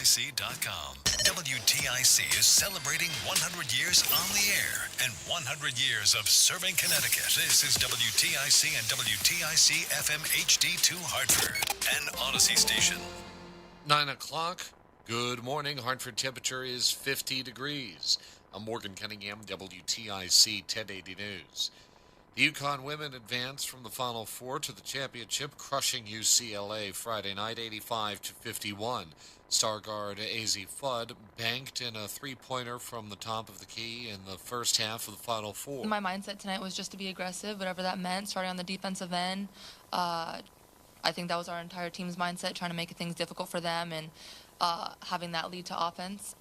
WTIC.com. WTIC is celebrating 100 years on the air and 100 years of serving Connecticut. This is WTIC and WTIC FM HD2 Hartford, an Odyssey station. 9 o'clock. Good morning. Hartford temperature is 50 degrees. I'm Morgan Cunningham, WTIC 1080 News. The UConn women advanced from the Final Four to the championship, crushing UCLA Friday night 85-51. Star guard AZ Fudd banked in a three-pointer from the top of the key in the first half of the Final Four. My mindset tonight was just to be aggressive, whatever that meant, starting on the defensive end. I think that was our entire team's mindset, trying to make things difficult for them and having that lead to offense.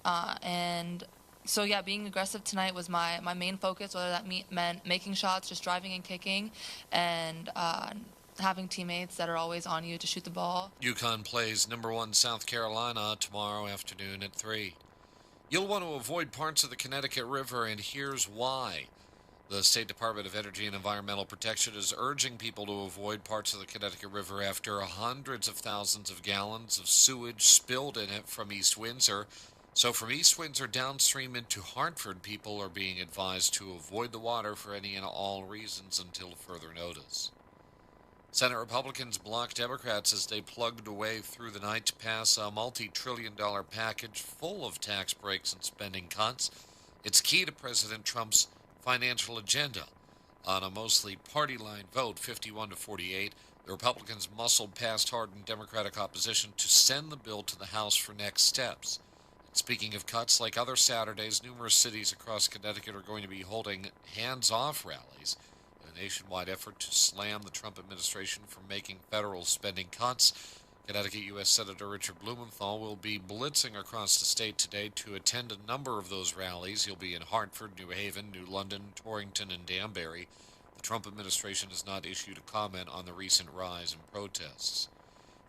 So, being aggressive tonight was my main focus, whether that meant making shots, just driving and kicking, and having teammates that are always on you to shoot the ball. UConn plays number 1 South Carolina tomorrow afternoon at 3. You'll want to avoid parts of the Connecticut River, and here's why. The State Department of Energy and Environmental Protection is urging people to avoid parts of the Connecticut River after hundreds of thousands of gallons of sewage spilled in it from East Windsor. So from East Windsor downstream into Hartford, people are being advised to avoid the water for any and all reasons until further notice. Senate Republicans blocked Democrats as they plugged away through the night to pass a multi-trillion-dollar package full of tax breaks and spending cuts. It's key to President Trump's financial agenda. On a mostly party-line vote, 51-48, the Republicans muscled past hardened Democratic opposition to send the bill to the House for next steps. Speaking of cuts, like other Saturdays, numerous cities across Connecticut are going to be holding hands-off rallies in a nationwide effort to slam the Trump administration from making federal spending cuts. Connecticut U.S. Senator Richard Blumenthal will be blitzing across the state today to attend a number of those rallies. He'll be in Hartford, New Haven, New London, Torrington, and Danbury. The Trump administration has not issued a comment on the recent rise in protests.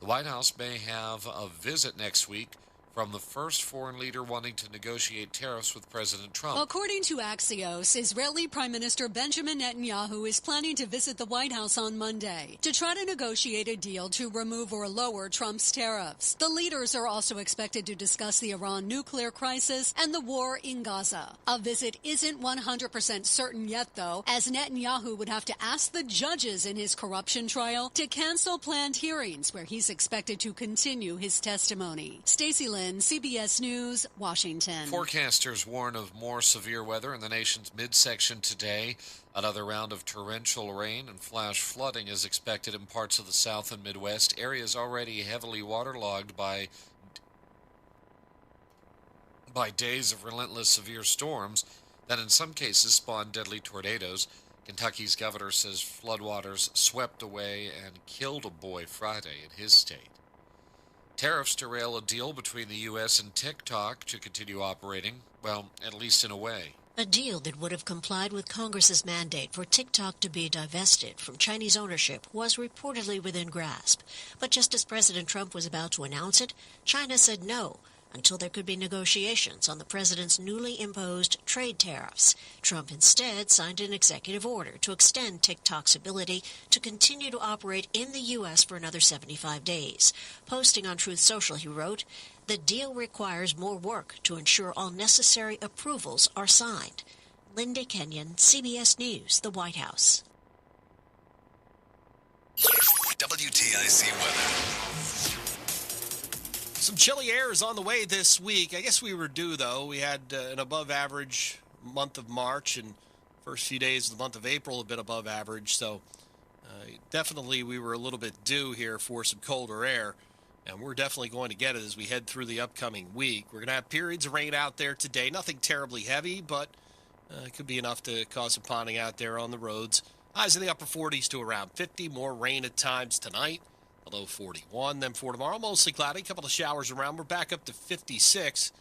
The White House may have a visit next week from the first foreign leader wanting to negotiate tariffs with President Trump. According to Axios, Israeli Prime Minister Benjamin Netanyahu is planning to visit the White House on Monday to try to negotiate a deal to remove or lower Trump's tariffs. The leaders are also expected to discuss the Iran nuclear crisis and the war in Gaza. A visit isn't 100% certain yet, though, as Netanyahu would have to ask the judges in his corruption trial to cancel planned hearings where he's expected to continue his testimony. Stacey Lynn, CBS News, Washington. Forecasters warn of more severe weather in the nation's midsection today. Another round of torrential rain and flash flooding is expected in parts of the South and Midwest, areas already heavily waterlogged by days of relentless severe storms that in some cases spawn deadly tornadoes. Kentucky's governor says floodwaters swept away and killed a boy Friday in his state. Tariffs derail a deal between the U.S. and TikTok to continue operating, well, at least in a way. A deal that would have complied with Congress's mandate for TikTok to be divested from Chinese ownership was reportedly within grasp. But just as President Trump was about to announce it, China said no, until there could be negotiations on the president's newly imposed trade tariffs. Trump instead signed an executive order to extend TikTok's ability to continue to operate in the U.S. for another 75 days. Posting on Truth Social, he wrote, "The deal requires more work to ensure all necessary approvals are signed." Linda Kenyon, CBS News, the White House. WTIC weather. Some chilly air is on the way this week. I guess we were due, though. We had an above-average month of March, and first few days of the month of April a bit above average. So definitely we were a little bit due here for some colder air, and we're definitely going to get it as we head through the upcoming week. We're going to have periods of rain out there today. Nothing terribly heavy, but it could be enough to cause some ponding out there on the roads. Highs in the upper 40s to around 50. More rain at times tonight. A low 41. Then for tomorrow, mostly cloudy. A couple of showers around. We're back up to 56.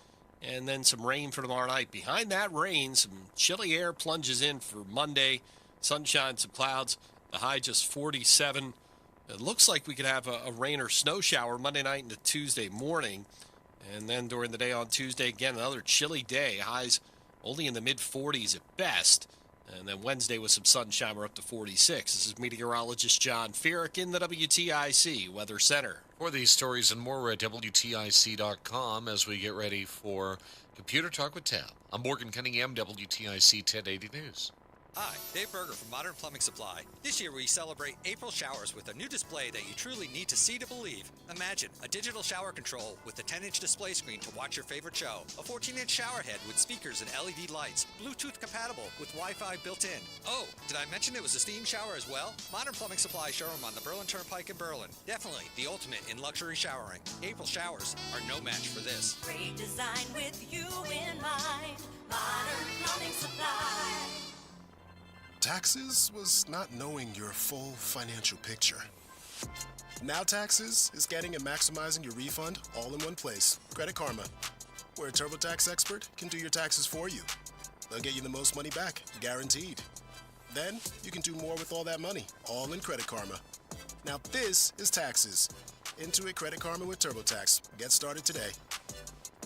And then some rain for tomorrow night. Behind that rain, some chilly air plunges in for Monday. Sunshine, some clouds. The high just 47. It looks like we could have a rain or snow shower Monday night into Tuesday morning. And then during the day on Tuesday, again, another chilly day. Highs only in the mid-40s at best. And then Wednesday with some sunshine, we're up to 46. This is meteorologist John Erik in the WTIC Weather Center. For these stories and more, we're at WTIC.com as we get ready for Computer Talk with Tab. I'm Morgan Cunningham, WTIC 1080 News. Hi, Dave Berger from Modern Plumbing Supply. This year we celebrate April showers with a new display that you truly need to see to believe. Imagine a digital shower control with a 10-inch display screen to watch your favorite show, a 14-inch shower head with speakers and LED lights, Bluetooth compatible with Wi-Fi built in. Oh, did I mention it was a steam shower as well? Modern Plumbing Supply showroom on the Berlin Turnpike in Berlin. Definitely the ultimate in luxury showering. April showers are no match for this. Great design with you in mind. Modern Plumbing Supply. Taxes was not knowing your full financial picture. Now Taxes is getting and maximizing your refund all in one place. Credit Karma, where a TurboTax expert can do your taxes for you. They'll get you the most money back, guaranteed. Then you can do more with all that money, all in Credit Karma. Now this is Taxes. Intuit Credit Karma with TurboTax. Get started today.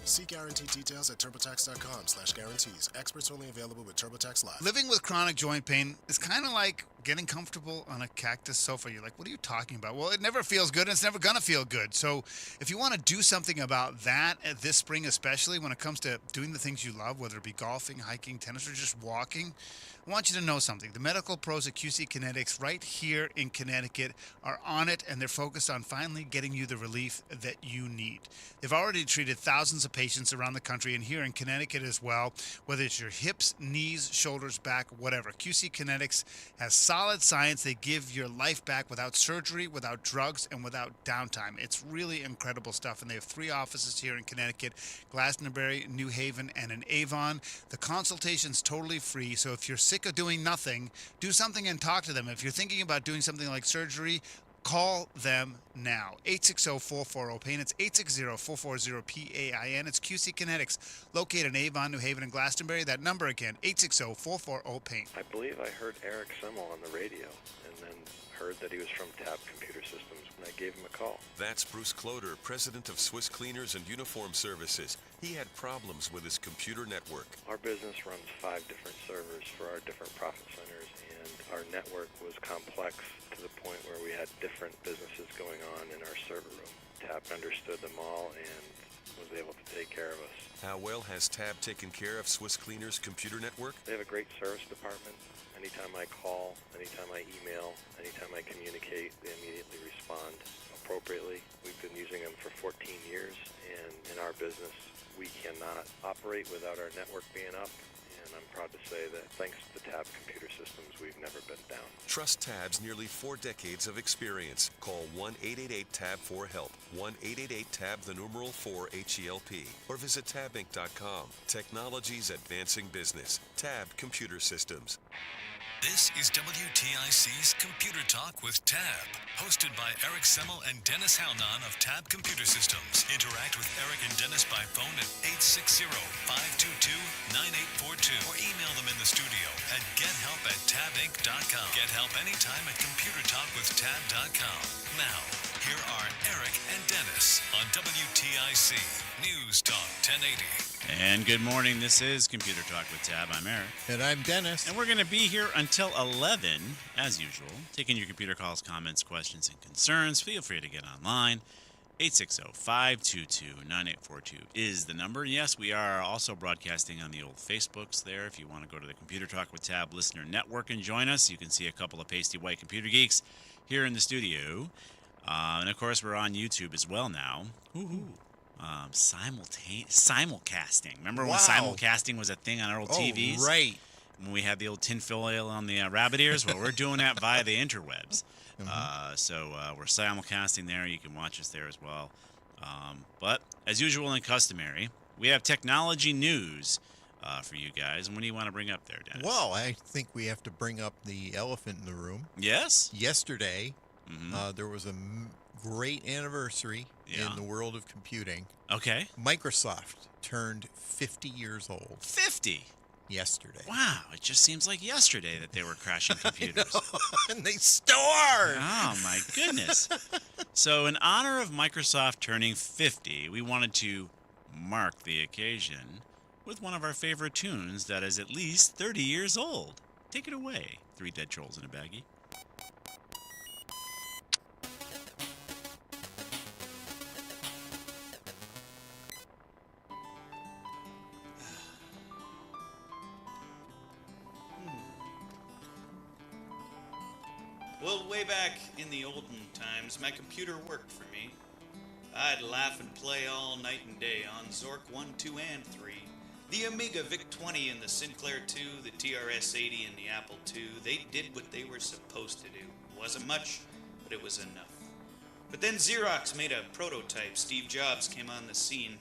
See guarantee details at TurboTax.com/guarantees. Experts only available with TurboTax Live. Living with chronic joint pain is kind of like getting comfortable on a cactus sofa. You're like, what are you talking about? Well, it never feels good, and it's never going to feel good. So if you want to do something about that this spring, especially when it comes to doing the things you love, whether it be golfing, hiking, tennis, or just walking, I want you to know something. The medical pros at QC Kinetics right here in Connecticut are on it, and they're focused on finally getting you the relief that you need. They've already treated thousands of patients around the country and here in Connecticut as well, whether it's your hips, knees, shoulders, back, whatever. QC Kinetics has solid science. They give your life back without surgery, without drugs, and without downtime. It's really incredible stuff, and they have 3 offices here in Connecticut, Glastonbury, New Haven, and in Avon. The consultation's totally free, so if you're sick of doing nothing, do something and talk to them. If you're thinking about doing something like surgery, call them now. 860-440-PAIN. It's 860-440-PAIN. It's QC Kinetics, located in Avon, New Haven, and Glastonbury. That number again, 860-440-PAIN. I believe I heard Erik Semmel on the radio, and then heard that he was from Tab Computer Systems, and I gave him a call. That's Bruce Cloder, president of Swiss Cleaners and Uniform Services. He had problems with his computer network. Our business runs 5 different servers for our different profit centers, and our network was complex to the point where we had different businesses going on in our server room. Tab understood them all and was able to take care of us. How well has Tab taken care of Swiss Cleaners' computer network? They have a great service department. Anytime I call, anytime I email, anytime I communicate, they immediately respond appropriately. We've been using them for 14 years, and in our business, we cannot operate without our network being up, and I'm proud to say that thanks to the Tab Computer Systems, we've never been down. Trust Tab's nearly 4 decades of experience. Call 1-888-TAB-4-HELP, 1-888-TAB, the numeral 4-HELP, or visit tabinc.com. Technology's advancing business. Tab Computer Systems. This is WTIC's Computer Talk with Tab, hosted by Erik Semmel and Dennis Halnon of Tab Computer Systems. Interact with Erik and Dennis by phone at 860-522-9842 or email them in the studio at gethelp@tabinc.com. Get help anytime at computertalkwithtab.com. Now, here are Erik and Dennis on WTIC News Talk 1080. And good morning. This is Computer Talk with Tab. I'm Erik. And I'm Dennis. And we're going to be here until 11, as usual, taking your computer calls, comments, questions, and concerns. Feel free to get online. 860-522-9842 is the number. Yes, we are also broadcasting on the old Facebooks there. If you want to go to the Computer Talk with Tab Listener Network and join us, you can see a couple of pasty white computer geeks here in the studio. And, of course, we're on YouTube as well now. Woohoo. Simulcasting. Remember when simulcasting was a thing on our old TVs? Right. When we had the old tinfoil on the rabbit ears? Well, we're doing that via the interwebs. So we're simulcasting there. You can watch us there as well. But as usual and customary, we have technology news for you guys. And what do you want to bring up there, Dennis? Well, I think we have to bring up the elephant in the room. Yes? Yesterday, there was a great anniversary in the world of computing. Okay. Microsoft turned 50 years old. 50? Yesterday. Wow, it just seems like yesterday that they were crashing computers. And they still are. Oh, my goodness. So in honor of Microsoft turning 50, we wanted to mark the occasion with one of our favorite tunes that is at least 30 years old. Take it away, 3 dead trolls in a baggie. Well, way back in the olden times, my computer worked for me. I'd laugh and play all night and day on Zork 1, 2, and 3. The Amiga VIC-20 and the Sinclair 2, the TRS-80 and the Apple II, they did what they were supposed to do. Wasn't much, but it was enough. But then Xerox made a prototype. Steve Jobs came on the scene.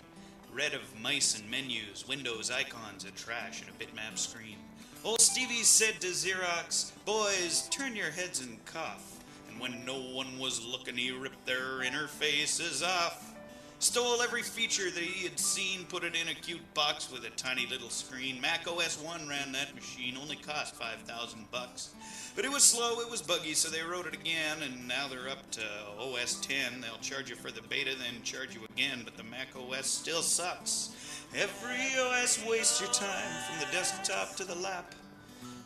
Red of mice and menus, windows, icons, and trash, and a bitmap screen. Old Stevie said to Xerox, "Boys, turn your heads and cough." And when no one was looking, he ripped their interfaces off. Stole every feature that he had seen, put it in a cute box with a tiny little screen. Mac OS 1 ran that machine, only cost $5,000. But it was slow, it was buggy, so they wrote it again, and now they're up to OS 10. They'll charge you for the beta, then charge you again, but the Mac OS still sucks. Every OS wastes your time, from the desktop to the lap.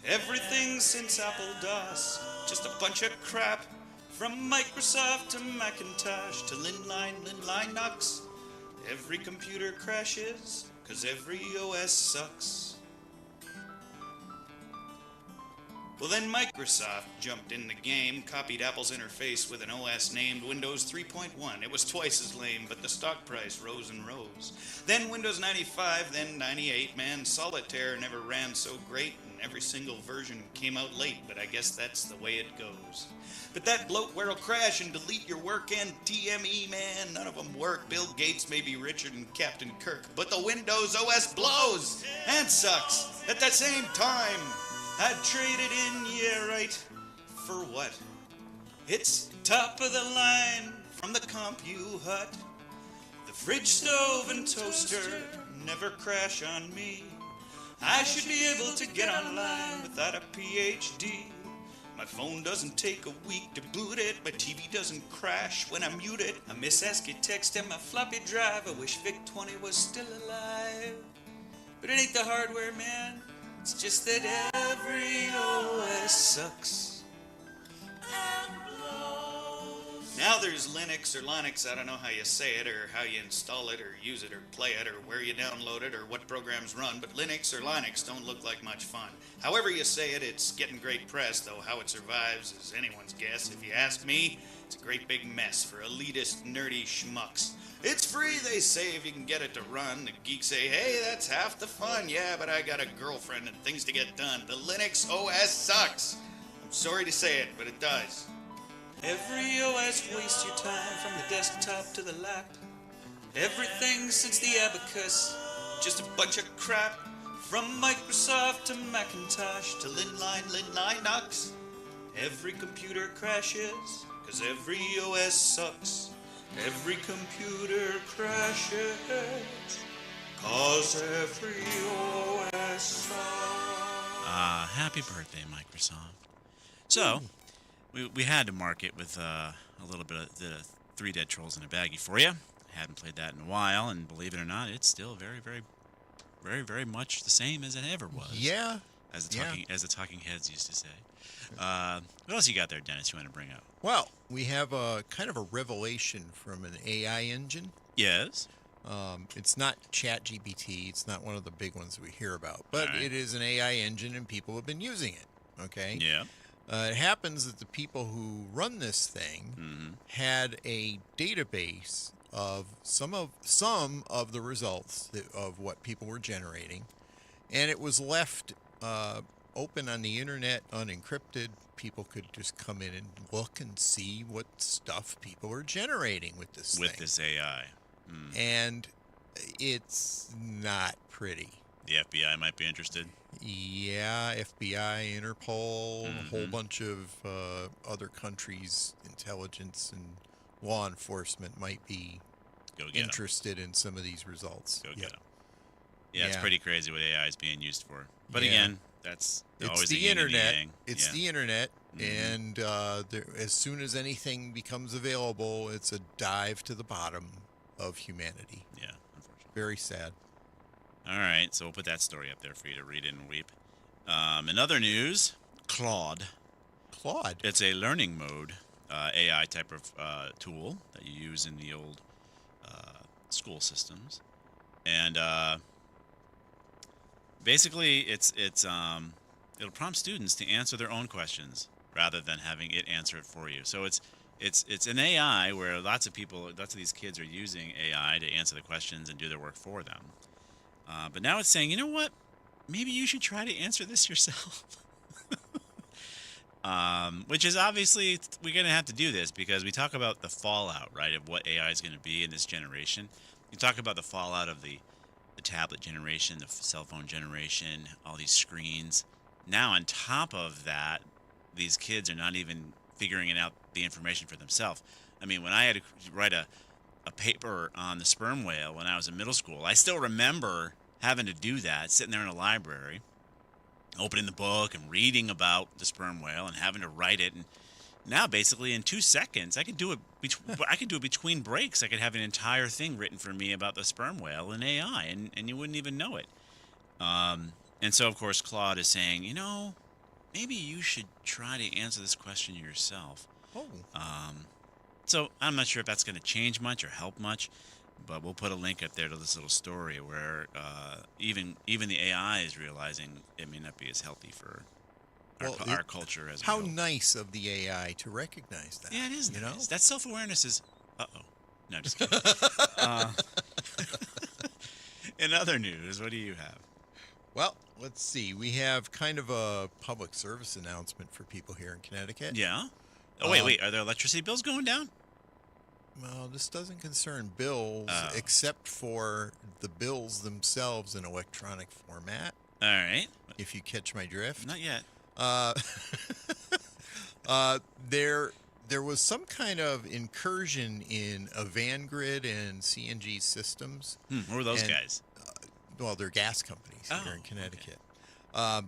Everything since Apple DOS, just a bunch of crap. From Microsoft to Macintosh to Linline Linux. Every computer crashes, 'cause every OS sucks. Well, then Microsoft jumped in the game, copied Apple's interface with an OS named Windows 3.1. It was twice as lame, but the stock price rose and rose. Then Windows 95, then 98. Man, Solitaire never ran so great, and every single version came out late, but I guess that's the way it goes. But that bloatware'll crash and delete your work and TME, man, none of them work. Bill Gates may be richer than Captain Kirk, but the Windows OS blows and sucks at the same time. I'd trade it in, yeah, right, for what? It's top of the line from the Compu Hut. The fridge, stove, and toaster never crash on me. I should be able to get online without a PhD. My phone doesn't take a week to boot it. My TV doesn't crash when I mute it. I miss ASCII text and my floppy drive. I wish VIC-20 was still alive. But it ain't the hardware, man. It's just that every OS sucks. Now there's Linux or Linux, I don't know how you say it, or how you install it, or use it, or play it, or where you download it, or what programs run, but Linux or Linux don't look like much fun. However you say it, it's getting great press, though how it survives is anyone's guess. If you ask me, it's a great big mess for elitist, nerdy schmucks. It's free, they say, if you can get it to run. The geeks say, hey, that's half the fun. Yeah, but I got a girlfriend and things to get done. The Linux OS sucks. I'm sorry to say it, but it does. Every OS wastes your time from the desktop to the lap. Everything since the abacus, just a bunch of crap. From Microsoft to Macintosh to Linline Linux. Every computer crashes, 'cause every OS sucks. Every computer crashes, 'cause every OS sucks. Happy birthday, Microsoft. So, we had to mark it with a little bit of the 3 Dead Trolls in a Baggie for you. Hadn't played that in a while, and believe it or not, it's still very, very, very, very much the same as it ever was. Yeah. As the talking heads used to say. What else you got there, Dennis, you want to bring up? Well, we have a kind of a revelation from an AI engine. Yes. It's not ChatGPT. It's not one of the big ones we hear about, but Right. it is an AI engine, and people have been using it. Okay. Yeah. It happens that the people who run this thing had a database of some of the results of what people were generating, and it was left open on the internet, unencrypted. People could just come in and look and see what stuff people are generating with this thing. With this AI. And it's not pretty. The FBI might be interested. Yeah, FBI, Interpol, a whole bunch of other countries' intelligence and law enforcement might be interested in some of these results. Go get them. Yeah, it's pretty crazy what AI is being used for. But Yeah. again, that's always the yin and internet. yang. It's Yeah. the internet, and as soon as anything becomes available, it's a dive to the bottom of humanity. Yeah, unfortunately. Very sad. All right, so we'll put that story up there for you to read and weep. In other news, Claude. Claude? It's a learning mode AI type of tool that you use in the old school systems. And basically, it'll prompt students to answer their own questions rather than having it answer it for you. So it's an AI where lots of these kids are using AI to answer the questions and do their work for them. But now it's saying, you know what? Maybe you should try to answer this yourself. Which is obviously, we're going to have to do this because we talk about the fallout, right, of what AI is going to be in this generation. You talk about the fallout of the tablet generation, the cell phone generation, all these screens. Now, on top of that, these kids are not even figuring out the information for themselves. I mean, when I had to write a paper on the sperm whale when I was in middle school, I still remember having to do that, sitting there in a library, opening the book and reading about the sperm whale and having to write it. And now, basically, in 2 seconds, I could do it. I could do it between breaks. I could have an entire thing written for me about the sperm whale in AI, and you wouldn't even know it. And so, of course, Claude is saying, you know, maybe you should try to answer this question yourself. Oh. So I'm not sure if that's going to change much or help much, but we'll put a link up there to this little story where even the AI is realizing it may not be as healthy for our culture as how a whole. Nice of the AI to recognize that. Yeah, it is. You nice. know, that self-awareness is. No, just kidding. In other news, what do you have? Well, let's see. We have kind of a public service announcement for people here in Connecticut. Yeah. Oh, wait. Are their electricity bills going down? Well, this doesn't concern bills except for the bills themselves in electronic format. All right. If you catch my drift. Not yet. There was some kind of incursion in Avangrid and CNG systems. Who are those guys? Well, they're gas companies here in Connecticut. Okay.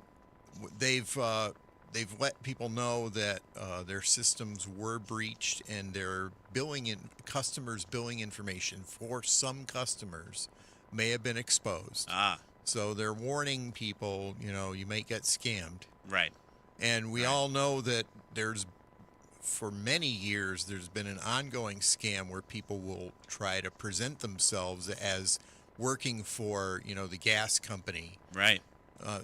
They've let people know that their systems were breached, and their customers' billing information for some customers may have been exposed. So they're warning people, you know, you may get scammed. Right. And we all know that for many years, there's been an ongoing scam where people will try to present themselves as working for, you know, the gas company. Right.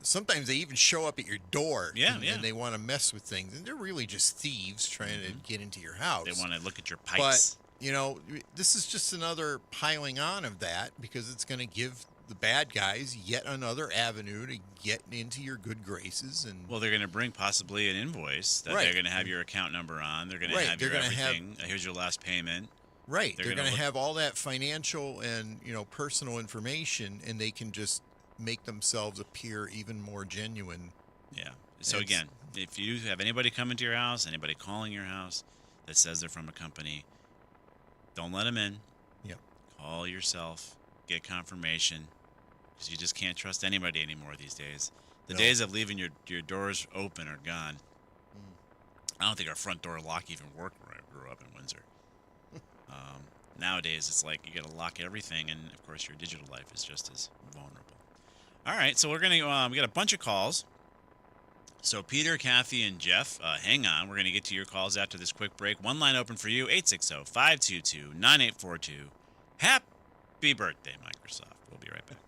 Sometimes they even show up at your door. And they want to mess with things. And they're really just thieves trying to get into your house. They want to look at your pipes. But, you know, this is just another piling on of that because it's going to give the bad guys yet another avenue to get into your good graces. And well, they're going to bring possibly an invoice that they're going to have your account number on. They're going to have your everything. Here's your last payment. Right. They're going to have all that financial and, you know, personal information, and they can just make themselves appear even more genuine. Yeah. So again, if you have anybody coming to your house, anybody calling your house that says they're from a company, don't let them in. Yep. Call yourself, get confirmation, because you just can't trust anybody anymore these days. The days of leaving your doors open are gone. I don't think our front door lock even worked where I grew up in Windsor. Nowadays, it's like you got to lock everything, and of course, your digital life is just as vulnerable. All right, so we're gonna we got a bunch of calls. So Peter, Kathy, and Jeff, hang on. We're gonna get to your calls after this quick break. One line open for you: 860-522-9842. Happy birthday, Microsoft. We'll be right back.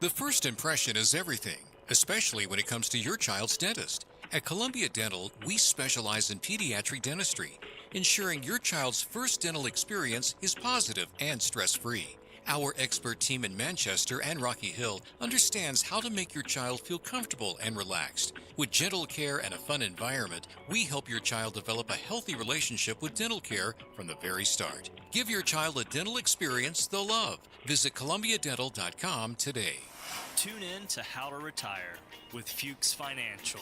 The first impression is everything, especially when it comes to your child's dentist. At Columbia Dental, we specialize in pediatric dentistry, ensuring your child's first dental experience is positive and stress-free. Our expert team in Manchester and Rocky Hill understands how to make your child feel comfortable and relaxed. With gentle care and a fun environment, we help your child develop a healthy relationship with dental care from the very start. Give your child a dental experience they'll love. Visit ColumbiaDental.com today. Tune in to How to Retire with Fuchs Financial.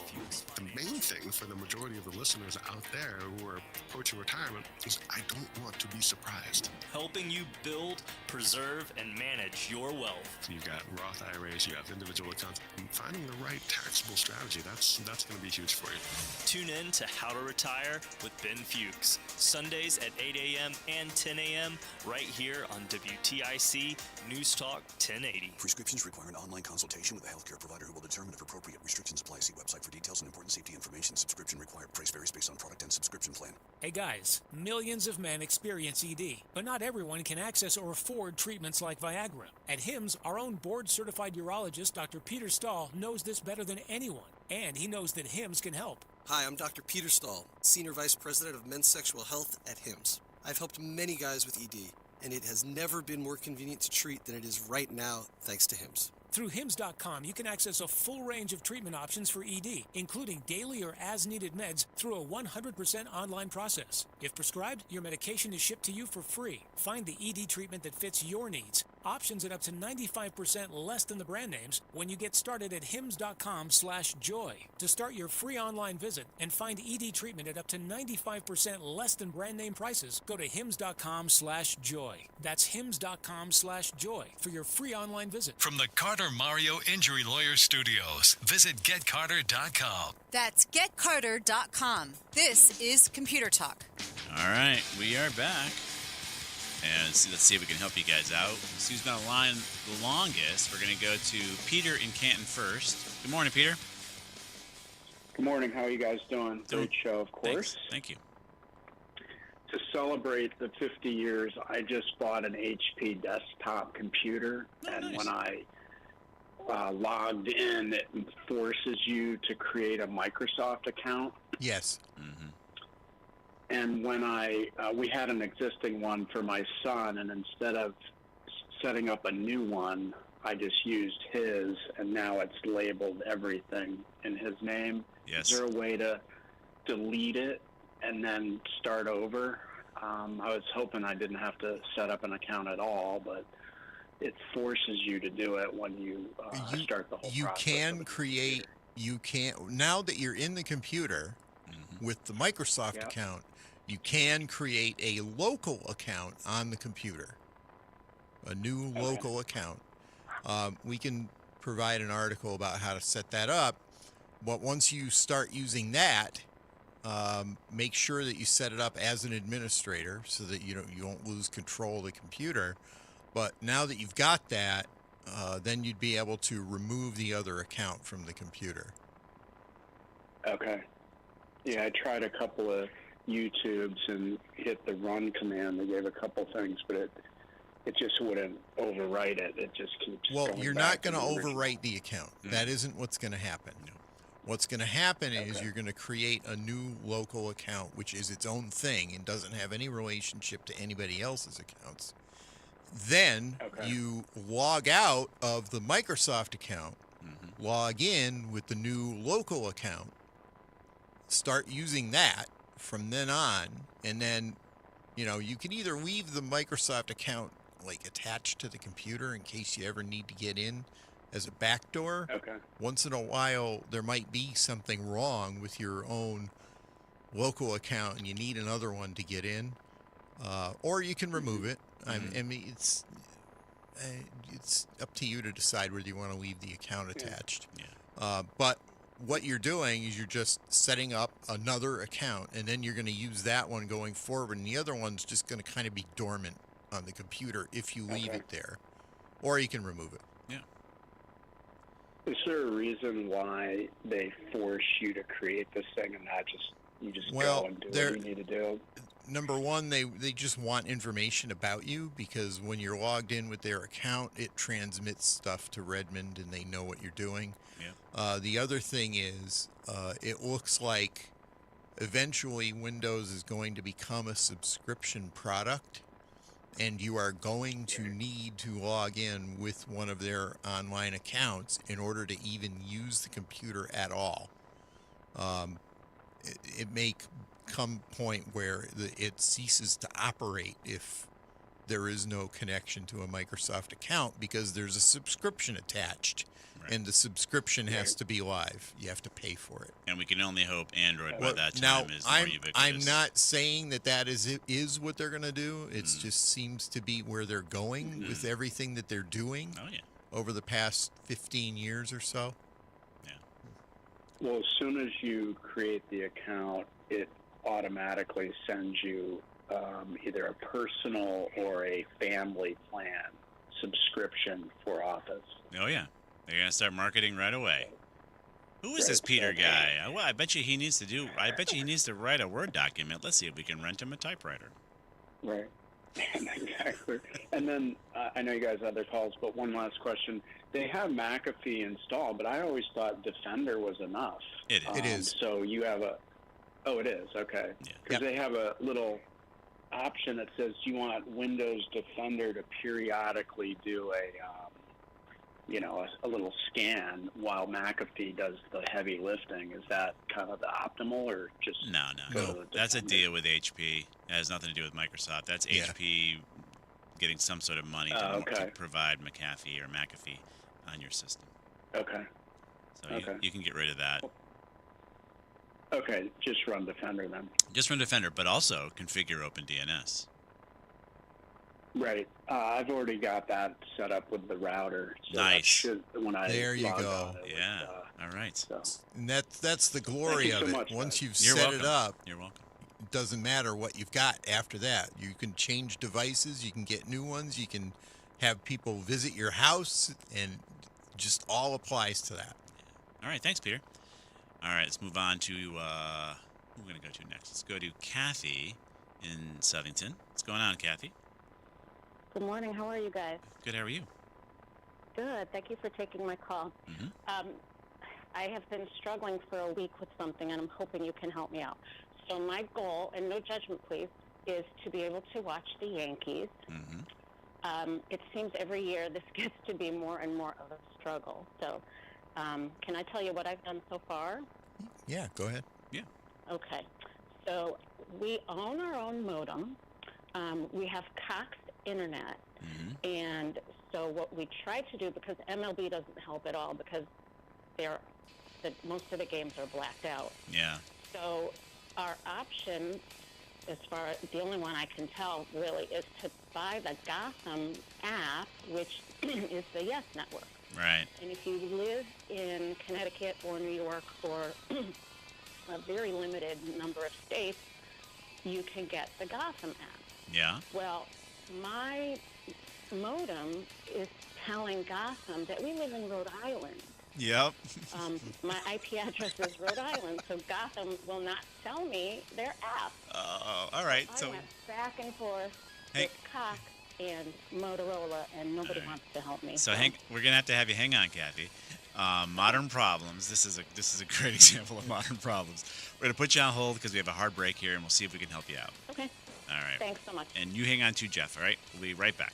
The main thing for the majority of the listeners out there who are approaching retirement is I don't want to be surprised. Helping you build, preserve, and manage your wealth. You've got Roth IRAs, you have individual accounts. And finding the right taxable strategy, that's going to be huge for you. Tune in to How to Retire with Ben Fuchs, Sundays at 8 a.m. and 10 a.m. right here on WTIC News Talk 1080. Prescriptions require an online consultation with a healthcare provider who will determine if appropriate restrictions apply. See website for details and important safety information. Subscription required. Price varies based on product and subscription plan. Hey guys, millions of men experience ED, but not everyone can access or afford treatments like Viagra. At HIMSS, our own board-certified urologist, Dr. Peter Stahl, knows this better than anyone, and he knows that HIMSS can help. Hi, I'm Dr. Peter Stahl, Senior Vice President of Men's Sexual Health at HIMSS. I've helped many guys with ED, and it has never been more convenient to treat than it is right now, thanks to HIMSS. Through HIMSS.com, you can access a full range of treatment options for ED, including daily or as-needed meds through a 100% online process. If prescribed, your medication is shipped to you for free. Find the ED treatment that fits your needs. Options at up to 95% less than the brand names when you get started at hims.com/joy. To start your free online visit and find ED treatment at up to 95% less than brand name prices, go to hims.com/joy. That's hims.com/joy for your free online visit. From the Carter Mario Injury Lawyer Studios, visit getcarter.com. That's getcarter.com. This is Computer Talk. All right, we are back. And let's see if we can help you guys out. See who's been on the line the longest. We're going to go to Peter in Canton first. Good morning, Peter. Good morning. How are you guys doing? Great show, of course. Thanks. Thank you. To celebrate the 50 years, I just bought an HP desktop computer, and when I logged in, it forces you to create a Microsoft account. Yes. Mm-hmm. And when we had an existing one for my son, and instead of setting up a new one, I just used his, and now it's labeled everything in his name. Yes. Is there a way to delete it and then start over? I was hoping I didn't have to set up an account at all, but it forces you to do it when you start the whole process. You can create, now that you're in the computer with the Microsoft account, you can create a local account on the computer, a new local account. We can provide an article about how to set that up, but once you start using that, make sure that you set it up as an administrator so that you won't lose control of the computer. But now that you've got that, then you'd be able to remove the other account from the computer. Okay. Yeah, I tried a couple of YouTubes and hit the run command. They gave a couple things, but it just wouldn't overwrite it. It just keeps going you're back not going to the original. overwrite the account. That isn't what's going to happen. What's going to happen is you're going to create a new local account, which is its own thing and doesn't have any relationship to anybody else's accounts. Then you log out of the Microsoft account, log in with the new local account, start using that from then on, and then you can either leave the Microsoft account attached to the computer in case you ever need to get in as a backdoor. Once in a while there might be something wrong with your own local account and you need another one to get in, or you can remove it. I mean, it's up to you to decide whether you want to leave the account attached. But what you're doing is you're just setting up another account, and then you're going to use that one going forward, and the other one's just going to kind of be dormant on the computer if you leave it there, or you can remove it. Is there a reason why they force you to create this thing and not you just go and do what you need to do? Number one, they just want information about you, because when you're logged in with their account, it transmits stuff to Redmond and they know what you're doing. The other thing is, it looks like eventually Windows is going to become a subscription product, and you are going to need to log in with one of their online accounts in order to even use the computer at all. It may come point where it ceases to operate if there is no connection to a Microsoft account, because there's a subscription attached, and the subscription has to be live. You have to pay for it. And we can only hope Android by that now, time is more ubiquitous. I'm not saying that is what they're going to do. It just seems to be where they're going with everything that they're doing over the past 15 years or so. Well, as soon as you create the account, it automatically sends you either a personal or a family plan subscription for Office. Oh, yeah. They're going to start marketing right away. Who is this Peter guy? Well, I bet you he needs to write a Word document. Let's see if we can rent him a typewriter. Right. Exactly. And then I know you guys have other calls, but one last question. They have McAfee installed, but I always thought Defender was enough. It is. It is. So you have a... Oh, it is. Okay. Because they have a little option that says you want Windows Defender to periodically do a little scan while McAfee does the heavy lifting. Is that kind of the optimal, or just no? That's a deal with HP. It has nothing to do with Microsoft. That's HP getting some sort of money to provide McAfee on your system. Okay. So you can get rid of that. Okay, just run Defender then. Just run Defender, but also configure OpenDNS. Right. I've already got that set up with the router. So nice. There you go. Yeah. All right. So. And that's the glory of it. Much, once you've You're set welcome. it up, you're welcome. It doesn't matter what you've got after that. You can change devices. You can get new ones. You can have people visit your house, and just all applies to that. All right. Thanks, Peter. All right. Let's move on to who we're going to go to next. Let's go to Kathy in Southington. What's going on, Kathy? Good morning. How are you guys? Good. How are you? Good. Thank you for taking my call. Mm-hmm. I have been struggling for a week with something, and I'm hoping you can help me out. So my goal, and no judgment, please, is to be able to watch the Yankees. Mm-hmm. It seems every year this gets to be more and more of a struggle. So can I tell you what I've done so far? Yeah, go ahead. Yeah. Okay. So we own our own modem. We have Cox Internet. Mm-hmm. And so what we try to do, because MLB doesn't help at all, because most of the games are blacked out. Yeah. So our option, as far as the only one I can tell really, is to buy the Gotham app, which is the Yes Network. Right. And if you live in Connecticut or New York or a very limited number of states, you can get the Gotham app. Yeah. Well, my modem is telling Gotham that we live in Rhode Island. Yep. My IP address is Rhode Island, so Gotham will not sell me their app. All right. I went back and forth with Cox and Motorola, and nobody wants to help me. So we're gonna have you hang on, Kathy. Modern problems. This is a great example of modern problems. We're gonna put you on hold because we have a hard break here, and we'll see if we can help you out. Okay. All right. Thanks so much. And you hang on too, Jeff. All right. We'll be right back.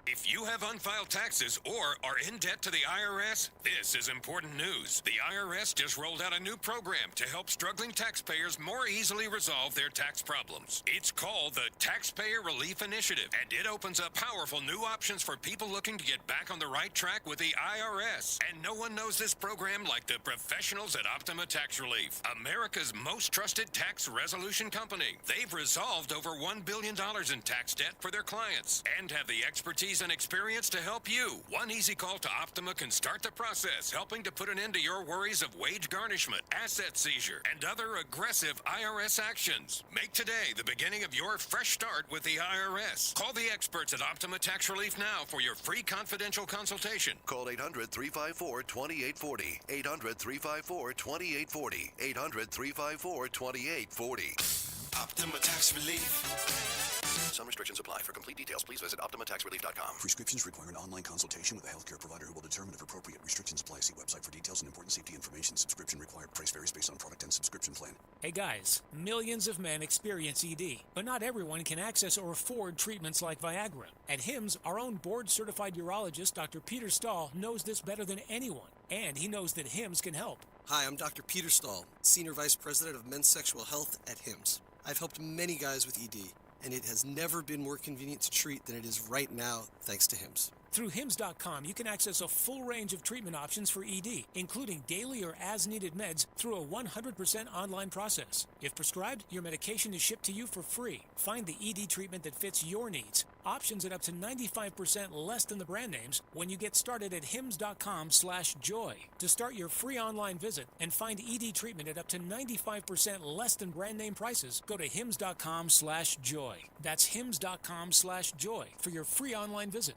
If you have unfiled taxes or are in debt to the IRS, this is important news. The IRS just rolled out a new program to help struggling taxpayers more easily resolve their tax problems. It's called the Taxpayer Relief Initiative, and it opens up powerful new options for people looking to get back on the right track with the IRS. And no one knows this program like the professionals at Optima Tax Relief, America's most trusted tax resolution company. They've resolved over $1 billion in tax debt for their clients and have the expertise and experience to help you. One easy call to Optima can start the process, helping to put an end to your worries of wage garnishment, asset seizure, and other aggressive IRS actions. Make today the beginning of your fresh start with the IRS. Call the experts at Optima Tax Relief now for your free confidential consultation. Call 800-354-2840. 800-354-2840. 800-354-2840. Optima Tax Relief. Some restrictions apply. For complete details, please visit OptimaTaxRelief.com. Prescriptions require an online consultation with a healthcare provider who will determine if appropriate. Restrictions apply. See website for details and important safety information. Subscription required. Price varies based on product and subscription plan. Hey guys, millions of men experience ED, but not everyone can access or afford treatments like Viagra. At HIMSS, our own board-certified urologist, Dr. Peter Stahl, knows this better than anyone, and he knows that HIMSS can help. Hi, I'm Dr. Peter Stahl, Senior Vice President of Men's Sexual Health at HIMSS. I've helped many guys with ED, and it has never been more convenient to treat than it is right now, thanks to HIMSS. Through HIMSS.com, you can access a full range of treatment options for ED, including daily or as-needed meds through a 100% online process. If prescribed, your medication is shipped to you for free. Find the ED treatment that fits your needs. options at up to 95% less than the brand names when you get started at hims.com/joy. To start your free online visit and find ED treatment at up to 95% less than brand name prices, go to hims.com/joy. That's hims.com/joy for your free online visit.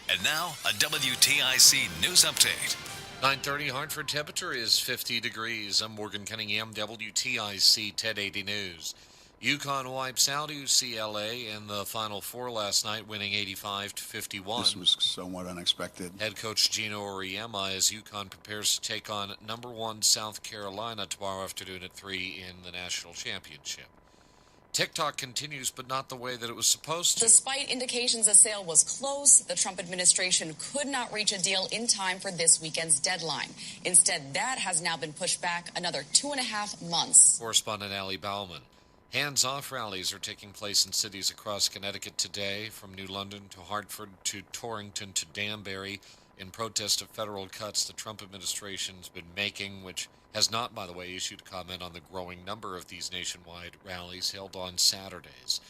And now, a WTIC news update. 9:30 Hartford temperature is 50 degrees. I'm Morgan Cunningham, WTIC 1080 News. UConn wipes out UCLA in the Final Four last night, winning 85-51. This was somewhat unexpected. Head coach Gino Auriemma as UConn prepares to take on number 1 South Carolina tomorrow afternoon at 3 in the national championship. TikTok continues, but not the way that it was supposed to. Despite indications a sale was close, the Trump administration could not reach a deal in time for this weekend's deadline. Instead, that has now been pushed back another 2.5 months. Correspondent Allie Bauman. Hands-off rallies are taking place in cities across Connecticut today, from New London to Hartford to Torrington to Danbury, in protest of federal cuts the Trump administration's been making, which has not, by the way, issued a comment on the growing number of these nationwide rallies held on Saturdays.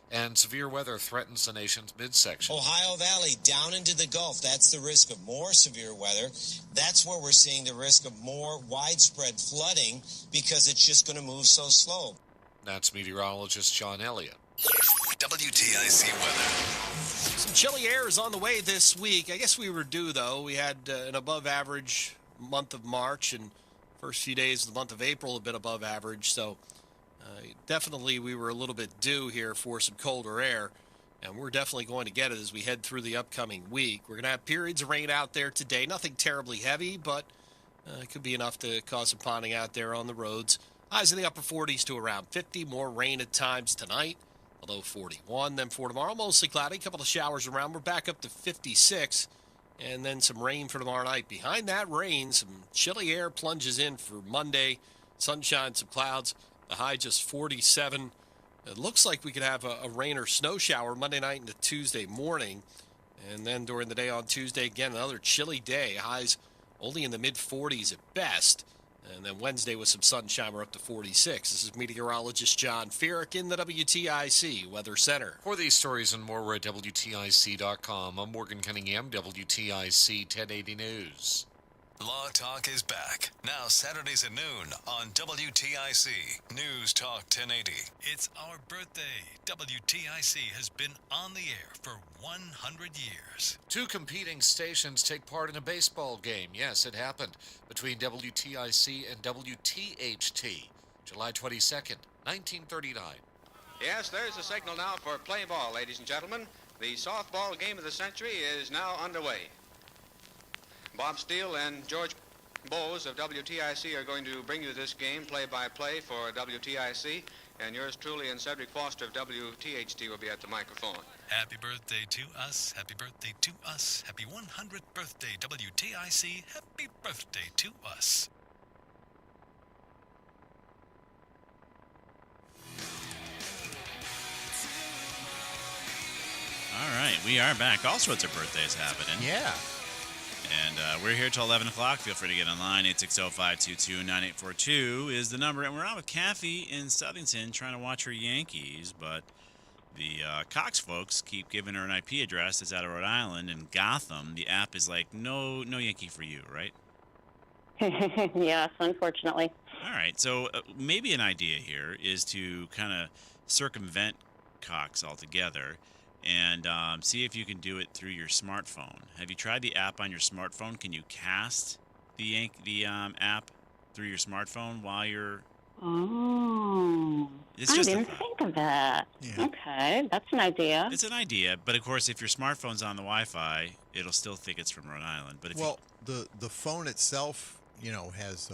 And severe weather threatens the nation's midsection. Ohio Valley down into the Gulf. That's the risk of more severe weather. That's where we're seeing the risk of more widespread flooding because it's just going to move so slow. That's meteorologist John Elliott. WTIC weather. Some chilly air is on the way this week. I guess we were due, though. We had an above-average month of March, and first few days of the month of April a bit above average. So definitely we were a little bit due here for some colder air, and we're definitely going to get it as we head through the upcoming week. We're going to have periods of rain out there today. Nothing terribly heavy, but it could be enough to cause some ponding out there on the roads. Highs in the upper 40s to around 50. More rain at times tonight. A low 41. Then for tomorrow, mostly cloudy. A couple of showers around. We're back up to 56. And then some rain for tomorrow night. Behind that rain, some chilly air plunges in for Monday. Sunshine, some clouds. The high just 47. It looks like we could have a rain or snow shower Monday night into Tuesday morning. And then during the day on Tuesday, again, another chilly day. Highs only in the mid-40s at best. And then Wednesday with some sunshine, we're up to 46. This is meteorologist John Erik in the WTIC Weather Center. For these stories and more, we're at WTIC.com. I'm Morgan Cunningham, WTIC 1080 News. Law Talk is back. Now Saturdays at noon on WTIC News Talk 1080. It's our birthday. WTIC has been on the air for 100 years. 2 competing stations take part in a baseball game. Yes, it happened between WTIC and WTHT. July 22nd, 1939. Yes, there's a signal now for play ball, ladies and gentlemen. The softball game of the century is now underway. Bob Steele and George Bowes of WTIC are going to bring you this game play-by-play for WTIC, and yours truly and Cedric Foster of WTHT will be at the microphone. Happy birthday to us. Happy birthday to us. Happy 100th birthday, WTIC. Happy birthday to us. All right, we are back. All sorts of birthdays happening. Yeah. And we're here till 11 o'clock. Feel free to get online. 860-522-9842 is the number. And we're on with Kathy in Southington trying to watch her Yankees. But the Cox folks keep giving her an IP address that's out of Rhode Island. And Gotham, the app is like, no Yankee for you, right? Yes, unfortunately. All right. So maybe an idea here is to kind of circumvent Cox altogether and see if you can do it through your smartphone. Have you tried the app on your smartphone? Can you cast the app through your smartphone while you're... Oh, It's I just a didn't thought. think of that. Yeah. Okay, that's an idea. It's an idea, but of course, if your smartphone's on the Wi-Fi, it'll still think it's from Rhode Island. But if the phone itself, has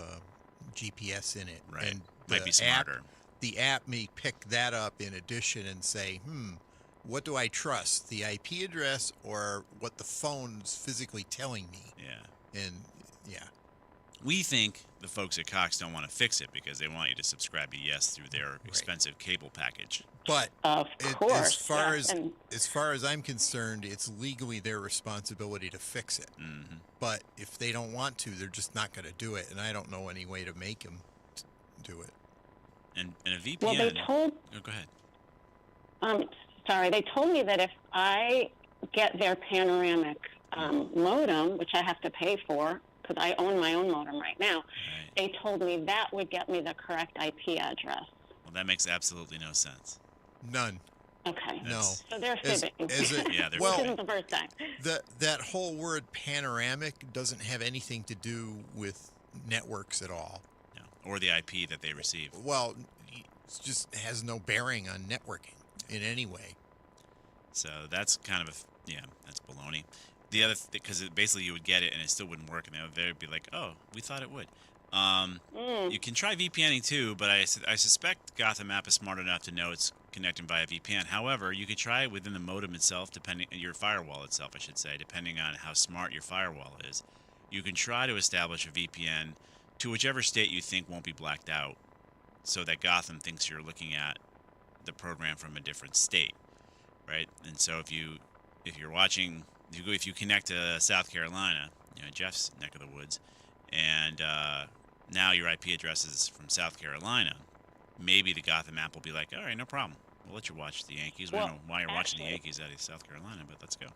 GPS in it, Right. and Might be the smarter. The app may pick that up in addition and say, what do I trust, the IP address or what the phone's physically telling me? Yeah. And yeah. We think the folks at Cox don't want to fix it because they want you to subscribe to Yes through their expensive cable package. But Of course, as far as I'm concerned, it's legally their responsibility to fix it. Mm-hmm. But if they don't want to, they're just not going to do it, and I don't know any way to make them do it. And a VPN. Well, they told Oh, go ahead. sorry, they told me that if I get their panoramic modem, which I have to pay for because I own my own modem right now, they told me that would get me the correct IP address. Well, that makes absolutely no sense. None. Okay. No. So they're fibbing. Yeah, they're well, This isn't the first time. That whole word panoramic doesn't have anything to do with networks at all. No. Or the IP that they receive. Well, it just has no bearing on networking in any way. So that's kind of that's baloney. The other, because basically you would get it and it still wouldn't work, and they'd be like, "Oh, we thought it would." You can try VPNing too, but I suspect Gotham app is smart enough to know it's connecting via VPN. However, you could try it within the modem itself, your firewall itself, I should say, depending on how smart your firewall is. You can try to establish a VPN to whichever state you think won't be blacked out, so that Gotham thinks you're looking at the program from a different state, right? And so if you're watching, if you connect to South Carolina, Jeff's neck of the woods, and now your IP address is from South Carolina, maybe the Gotham app will be like, all right, no problem. We'll let you watch the Yankees. We don't know why you're watching the Yankees out of South Carolina, but let's go.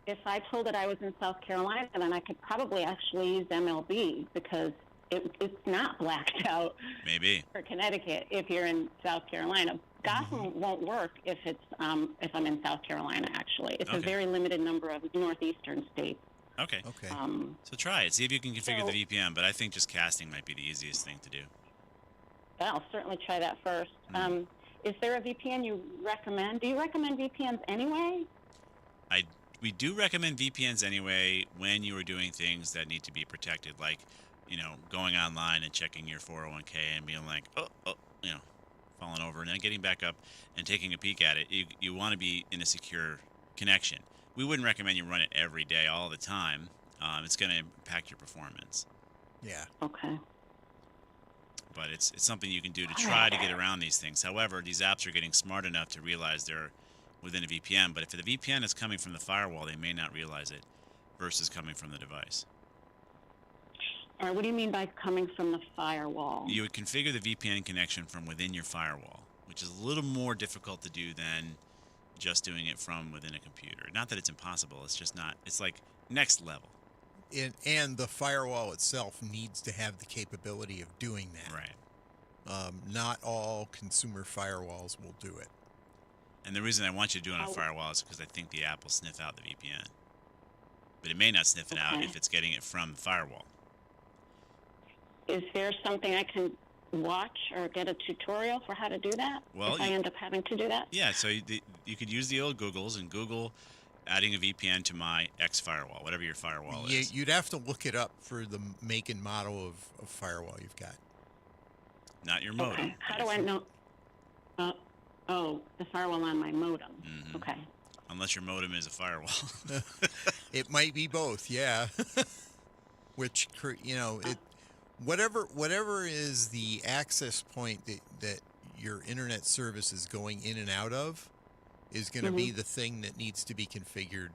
If I told it I was in South Carolina, then I could probably actually use MLB because it's not blacked out. Maybe. For Connecticut, if you're in South Carolina. Gotham won't work if I'm in South Carolina, actually. It's a very limited number of northeastern states. Okay. So try it. See if you can configure the VPN, but I think just casting might be the easiest thing to do. I'll certainly try that first. Is there a VPN you recommend? Do you recommend VPNs anyway? We do recommend VPNs anyway when you are doing things that need to be protected, like, going online and checking your 401k and being like, falling over and then getting back up and taking a peek at it. You want to be in a secure connection. We wouldn't recommend you run it every day, all the time. It's going to impact your performance. Yeah. Okay. But it's something you can do to try to get around these things. However, these apps are getting smart enough to realize they're within a VPN. But if the VPN is coming from the firewall, they may not realize it versus coming from the device. All right, what do you mean by coming from the firewall? You would configure the VPN connection from within your firewall, which is a little more difficult to do than just doing it from within a computer. Not that it's impossible, it's just not, it's like next level. And the firewall itself needs to have the capability of doing that. Right. Not all consumer firewalls will do it. And the reason I want you to do it on a firewall is because I think the app will sniff out the VPN. But it may not sniff it out if it's getting it from the firewall. Is there something I can watch or get a tutorial for how to do that? Well, if I end up having to do that? Yeah, so you could use the old Googles and Google adding a VPN to my X firewall, whatever your firewall is. You'd have to look it up for the make and model of firewall you've got. Not your modem. Okay. How do I know? The firewall on my modem. Mm-hmm. Okay. Unless your modem is a firewall. It might be both, yeah. Which, whatever is the access point that your internet service is going in and out of is going to be the thing that needs to be configured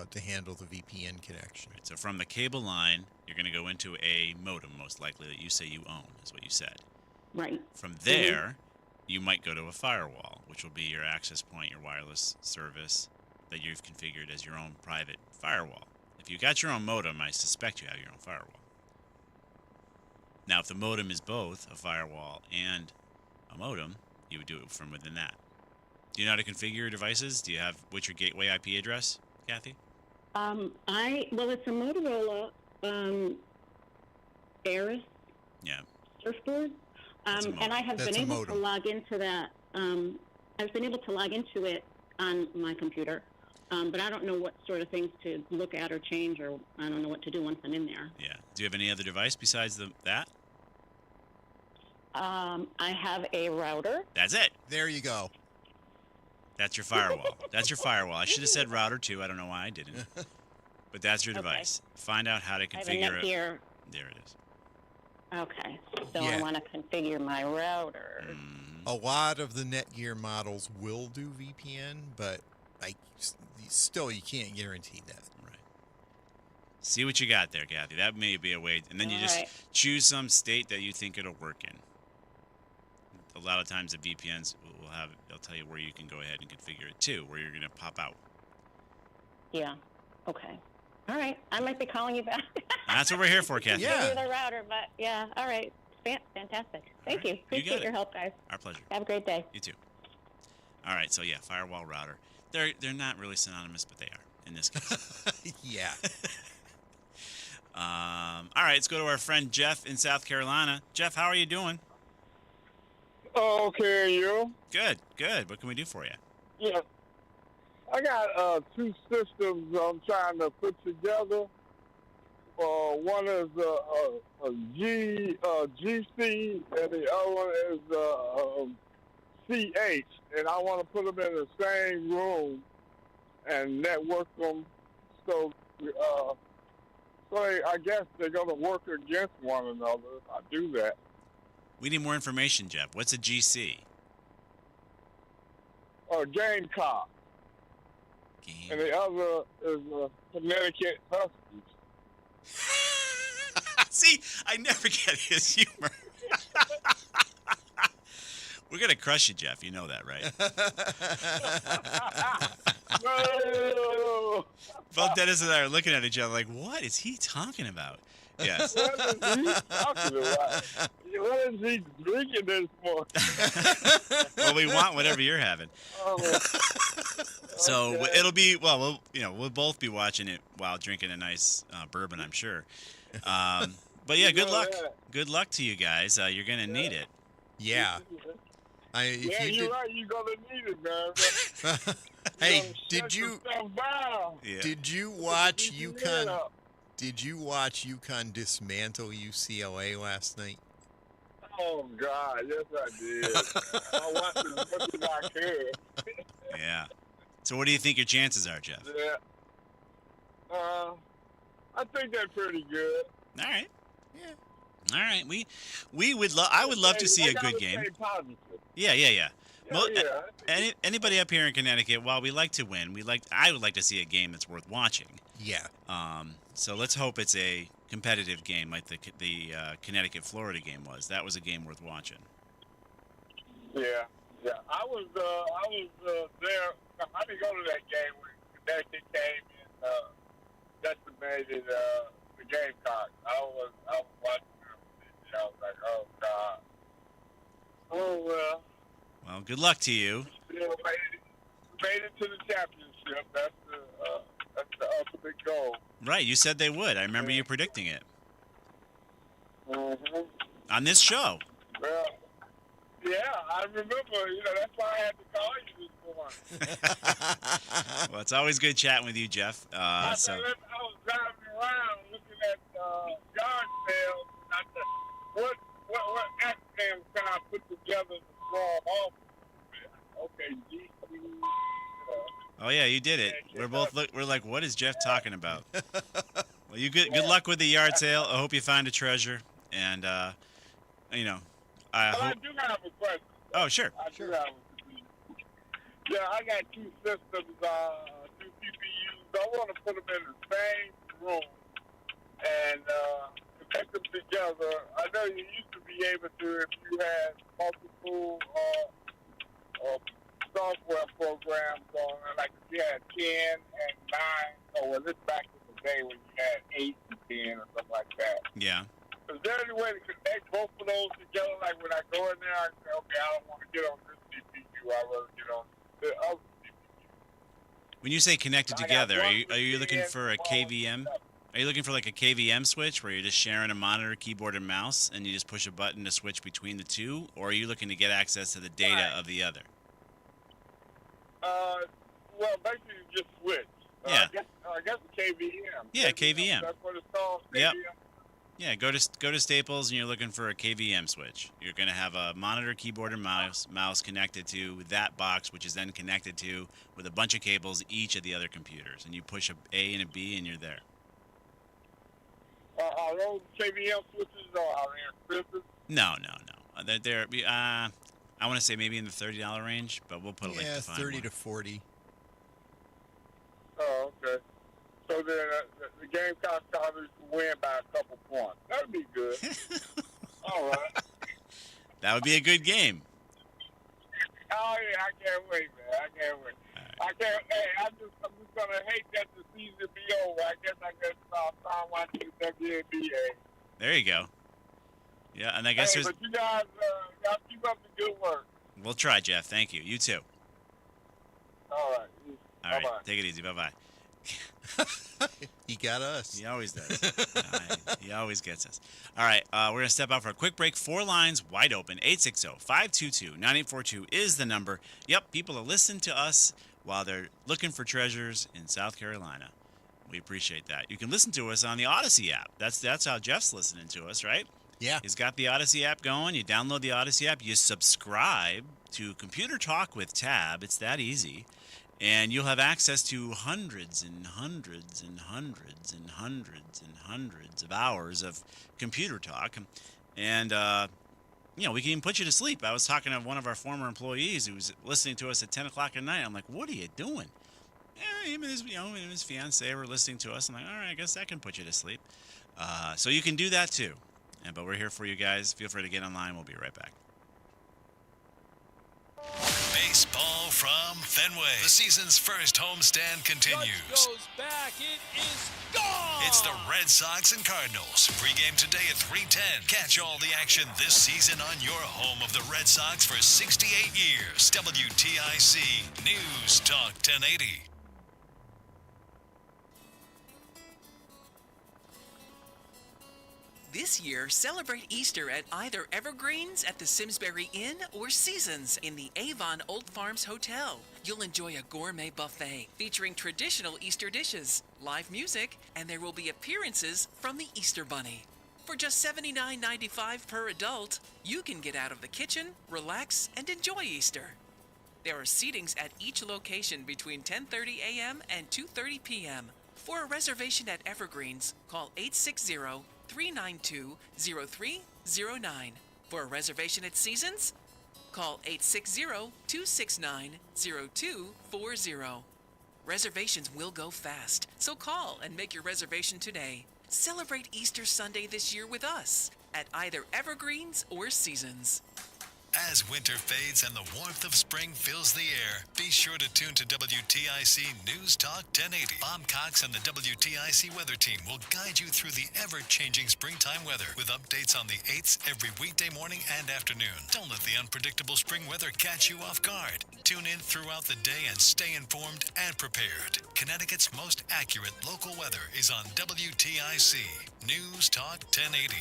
to handle the VPN connection. Right, so from the cable line, you're going to go into a modem, most likely, that you say you own, is what you said. Right. From there, you might go to a firewall, which will be your access point, your wireless service that you've configured as your own private firewall. If you got your own modem, I suspect you have your own firewall. Now, if the modem is both a firewall and a modem, you would do it from within that. Do you know how to configure your devices? What's your gateway IP address, Kathy? It's a Motorola Aris surfboard. And I have been able to log into that. I've been able to log into it on my computer, but I don't know what sort of things to look at or change, or I don't know what to do once I'm in there. Yeah. Do you have any other device besides that? I have a router. That's it. There you go. That's your firewall. That's your firewall. I should have said router too. I don't know why I didn't. But that's your device. Find out how to configure it. There it is. Okay. So I want to configure my router. A lot of the Netgear models will do VPN, but still you can't guarantee that. Right. See what you got there, Kathy. That may be a way. And then you just choose some state that you think it'll work in. A lot of times the VPNs they'll tell you where you can go ahead and configure it too, where you're going to pop out. Yeah. Okay. All right. I might be calling you back. That's what we're here for, Kathy. Give you the router, but yeah. All right. Fantastic. Thank you. Appreciate your help, guys. Our pleasure. Have a great day. You too. All right. So yeah, firewall router. They're not really synonymous, but they are in this case. Yeah. All right. Let's go to our friend Jeff in South Carolina. Jeff, how are you doing? Okay, and you? Good. Good. What can we do for you? Yeah. I got two systems I'm trying to put together. One is a GC, and the other one is CH, and I want to put them in the same room and network them. So I guess they're going to work against one another if I do that. We need more information, Jeff. What's a GC? Gamecock. And the other is Connecticut Huskies. See, I never get his humor. We're going to crush you, Jeff. You know that, right? No! Both Dennis and I are looking at each other like, what is he talking about? Yes. What is he talking about? What is he drinking this morning? Well, we want whatever you're having. So okay. it'll be, well, we'll both be watching it while drinking a nice bourbon, I'm sure. But yeah, good luck. Good luck to you guys. You're going to need it. Yeah. You're right. You're gonna need it, man. Hey, did you watch UConn? UConn? Did you watch UConn dismantle UCLA last night? Oh God, yes I did. I watched as much as I could. Yeah. So what do you think your chances are, Jeff? Yeah. I think they're pretty good. All right. Yeah. All right. We would I would love to see a good game. Yeah. Anybody up here in Connecticut, while we like to win, I would like to see a game that's worth watching. Yeah. So let's hope it's a competitive game like the Connecticut-Florida game was. That was a game worth watching. Yeah. I was there. I didn't go to that game when Connecticut came and decimated the Gamecocks. I was watching them. I was like, oh God. Oh well. Well, good luck to you. Still made it to the championship. That's the ultimate goal. Right, you said they would. I remember you predicting it. Mm-hmm. On this show. Well, yeah, I remember. That's why I had to call you this morning. Well, it's always good chatting with you, Jeff. I was driving around looking at yard sales, and I said, what acronyms can I put together to throw them off? Okay, GC. Oh yeah, you did it. We're like, what is Jeff talking about? Well, good luck with the yard sale. I hope you find a treasure, and I hope. I do have a question. Oh sure. Yeah, I got two systems, two CPUs. I want to put them in the same room and connect them together. I know you used to be able to if you had multiple software programs on, like if you had 10 and 9, or was this back in the day when you had 8 and 10 or something like that? Yeah. Is there any way to connect both of those together? Like when I go in there, I say, okay, I don't want to get on this CPU. I'd rather get on the other CPU. When you say connected together, are you looking for a KVM? Are you looking for like a KVM switch where you're just sharing a monitor, keyboard, and mouse, and you just push a button to switch between the two? Or are you looking to get access to the data of the other? Well, basically just switch. Yeah. I guess KVM. Yeah, KVM. That's what it's called. Yep. Yeah, go to Staples and you're looking for a KVM switch. You're going to have a monitor, keyboard, and mouse connected to that box, which is then connected to with a bunch of cables each of the other computers, and you push a A and a B, and you're there. Are those KVM switches or are they expensive? No. They're I want to say maybe in the $30 range, but we'll put a link to find 30 one. to 40. Oh, okay. So then the Gamecocks probably win by a couple points. That would be good. All right. That would be a good game. Oh yeah, I can't wait, man. I can't wait. I can't. Hey, I'm just gonna hate that the season be over. I guess I can start watching WNBA. There you go. Yeah, and I guess but you guys, y'all keep up the good work. We'll try, Jeff. Thank you. You too. All right. All right. Take it easy. Bye-bye. He got us. He always does. He always gets us. All right. We're going to step out for a quick break. 4 lines wide open. 860-522-9842 is the number. Yep, people are listening to us while they're looking for treasures in South Carolina. We appreciate that. You can listen to us on the Odyssey app. That's how Jeff's listening to us, right? Yeah. He's got the Odyssey app going. You download the Odyssey app. You subscribe to Computer Talk with Tab. It's that easy. And you'll have access to hundreds and hundreds and hundreds and hundreds and hundreds of hours of computer talk. And, we can even put you to sleep. I was talking to one of our former employees who was listening to us at 10 o'clock at night. I'm like, what are you doing? Him and his fiancée were listening to us. I'm like, all right, I guess that can put you to sleep. So you can do that too. But we're here for you guys. Feel free to get online. We'll be right back. Baseball from Fenway. The season's first homestand continues. Goes back. It is gone. It's the Red Sox and Cardinals. Pre-game today at 3:10. Catch all the action this season on your home of the Red Sox for 68 years. WTIC News Talk 1080. This year, celebrate Easter at either Evergreens at the Simsbury Inn or Seasons in the Avon Old Farms Hotel. You'll enjoy a gourmet buffet featuring traditional Easter dishes, live music, and there will be appearances from the Easter Bunny. For just $79.95 per adult, you can get out of the kitchen, relax, and enjoy Easter. There are seatings at each location between 10:30 a.m. and 2:30 p.m. For a reservation at Evergreens, call 860-392-0309. For a reservation at Seasons, call 860-269-0240. Reservations will go fast, so call and make your reservation today. Celebrate Easter Sunday this year with us at either Evergreens or Seasons. As winter fades and the warmth of spring fills the air, be sure to tune to WTIC News Talk 1080. Bob Cox and the WTIC weather team will guide you through the ever-changing springtime weather with updates on the 8s every weekday morning and afternoon. Don't let the unpredictable spring weather catch you off guard. Tune in throughout the day and stay informed and prepared. Connecticut's most accurate local weather is on WTIC News Talk 1080.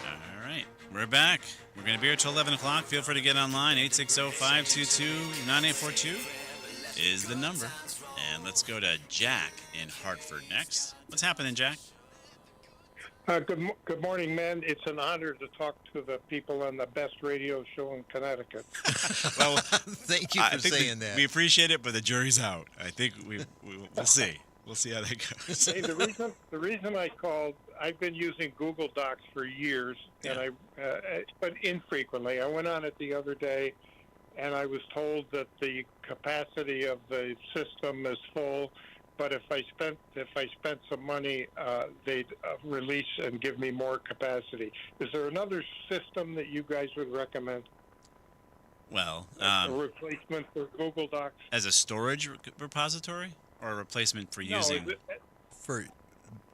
All right, we're back. We're going to be here till 11 o'clock. Feel free to get online. 860-522-9842 is the number. And let's go to Jack in Hartford next. What's happening, Jack? Good morning, man. It's an honor to talk to the people on the best radio show in Connecticut. Well, thank you for saying that. We appreciate it, but the jury's out. I think we'll see. We'll see how that goes. Hey, the reason I called, I've been using Google Docs for years, and but infrequently. I went on it the other day, and I was told that the capacity of the system is full. But if I spent some money, they'd release and give me more capacity. Is there another system that you guys would recommend? Well, a replacement for Google Docs as a storage repository, or a replesment for using for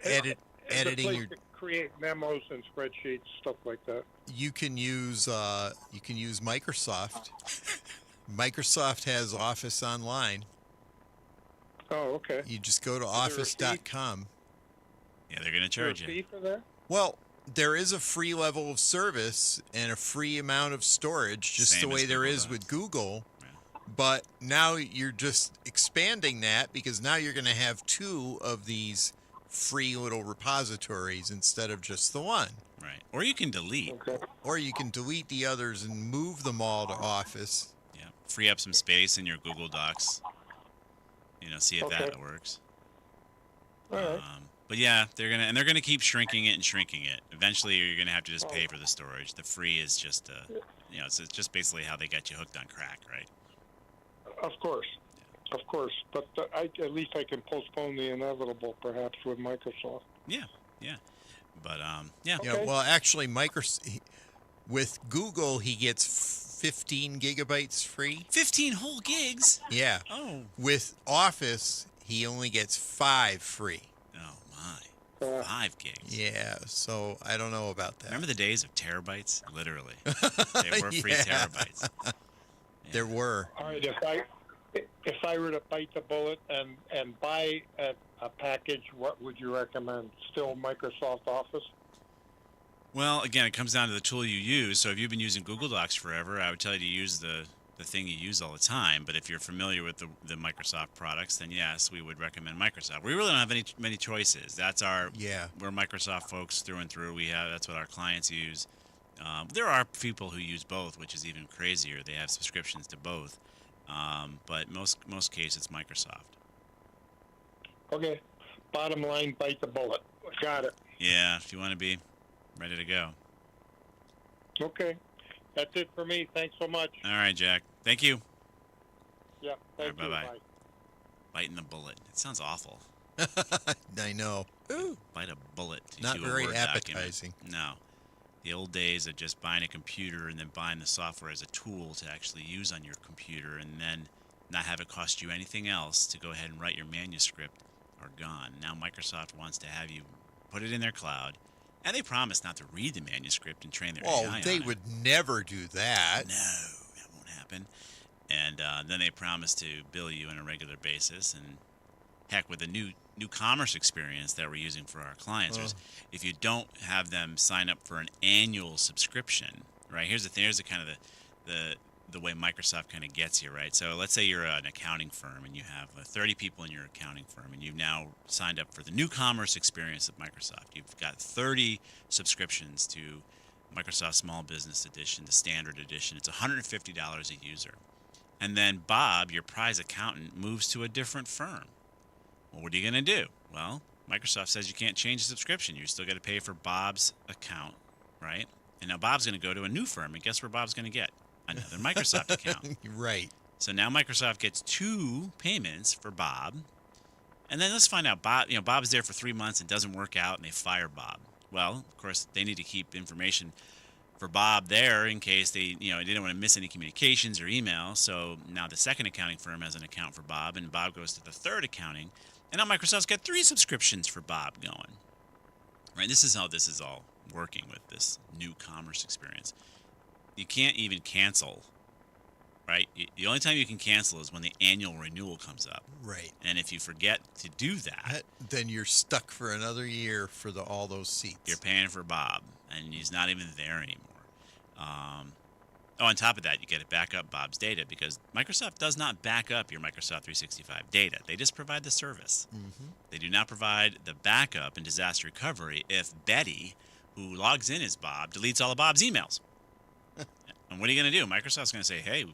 editing your. To create memos and spreadsheets, stuff like that. You can use Microsoft. Microsoft has Office Online. Oh, okay. You just go to office.com. Yeah, they're going to charge you. Is there a fee for that? Well, there is a free level of service and a free amount of storage, just Same the way as there Google is does. with Google. Yeah. But now you're just expanding that because now you're going to have two of these free little repositories instead of just the one. Right. Or you can delete. Okay. Or you can delete the others and move them all to Office. Yeah. Free up some space in your Google Docs. See if that works. All right. But yeah, they're gonna keep shrinking it. Eventually, you're gonna have to just pay for the storage. The free is just, it's just basically how they got you hooked on crack, right? Of course, But at least I can postpone the inevitable, perhaps, with Microsoft. Yeah. But yeah. Yeah. Well, actually, with Google, he gets 15 gigabytes free. 15 whole gigs. Yeah. Oh. With Office, he only gets 5 free. Oh my. 5 gigs. Yeah. So I don't know about that. Remember the days of terabytes? Literally, they were free terabytes. Yeah. There were. All right. If I were to bite the bullet and buy a package, what would you recommend? Still Microsoft Office? Well, again, it comes down to the tool you use. So if you've been using Google Docs forever, I would tell you to use the thing you use all the time. But if you're familiar with the Microsoft products, then yes, we would recommend Microsoft. We really don't have many choices. That's we're Microsoft folks through and through. That's what our clients use. There are people who use both, which is even crazier. They have subscriptions to both. But most cases, it's Microsoft. Okay. Bottom line, bite the bullet. Got it. Yeah, if you want to be ready to go. Okay. That's it for me. Thanks so much. All right, Jack. Thank you. Yeah, thank you. Bye-bye. Bye. Biting the bullet. It sounds awful. I know. Ooh. Bite a bullet. Not very appetizing. No. The old days of just buying a computer and then buying the software as a tool to actually use on your computer and then not have it cost you anything else to go ahead and write your manuscript are gone. Now Microsoft wants to have you put it in their cloud, and they promise not to read the manuscript and train their AI on it. They would never do that. No, that won't happen. And then they promise to bill you on a regular basis. And heck, with the new commerce experience that we're using for our clients, if you don't have them sign up for an annual subscription, right? Here's the thing. Here's the kind of the way Microsoft kind of gets you, right? So let's say you're an accounting firm and you have 30 people in your accounting firm, and you've now signed up for the new commerce experience at Microsoft. You've got 30 subscriptions to Microsoft Small Business Edition, the Standard Edition. It's $150 a user. And then Bob, your prize accountant, moves to a different firm. Well, what are you going to do? Well, Microsoft says you can't change the subscription. You still got to pay for Bob's account, right? And now Bob's going to go to a new firm, and guess where Bob's going to get? Another Microsoft account. Right. So now Microsoft gets 2 payments for Bob. And then let's find out Bob's there for 3 months and doesn't work out, and they fire Bob. Well, of course, they need to keep information for Bob there in case they didn't want to miss any communications or email. So now the second accounting firm has an account for Bob, and Bob goes to the third accounting. And now Microsoft's got 3 subscriptions for Bob going. Right? This is how this is all working with this new commerce experience. You can't even cancel, right? The only time you can cancel is when the annual renewal comes up. Right. And if you forget to do that, then you're stuck for another year for all those seats. You're paying for Bob, and he's not even there anymore. On top of that, you get to back up Bob's data because Microsoft does not back up your Microsoft 365 data. They just provide the service. Mm-hmm. They do not provide the backup and disaster recovery if Betty, who logs in as Bob, deletes all of Bob's emails. And what are you going to do? Microsoft's going to say, hey,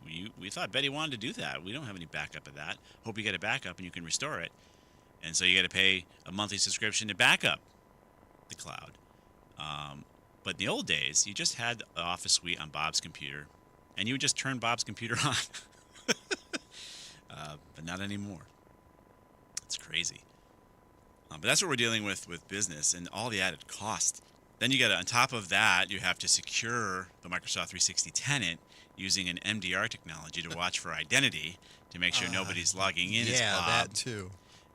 we thought Betty wanted to do that. We don't have any backup of that. Hope you get a backup and you can restore it. And so you got to pay a monthly subscription to back up the cloud. But in the old days, you just had the Office suite on Bob's computer, and you would just turn Bob's computer on. But not anymore. It's crazy. But that's what we're dealing with business and all the added cost. Then you got to, on top of that, you have to secure the Microsoft 360 tenant using an MDR technology to watch for identity to make sure nobody's logging in as Bob. Yeah, that too.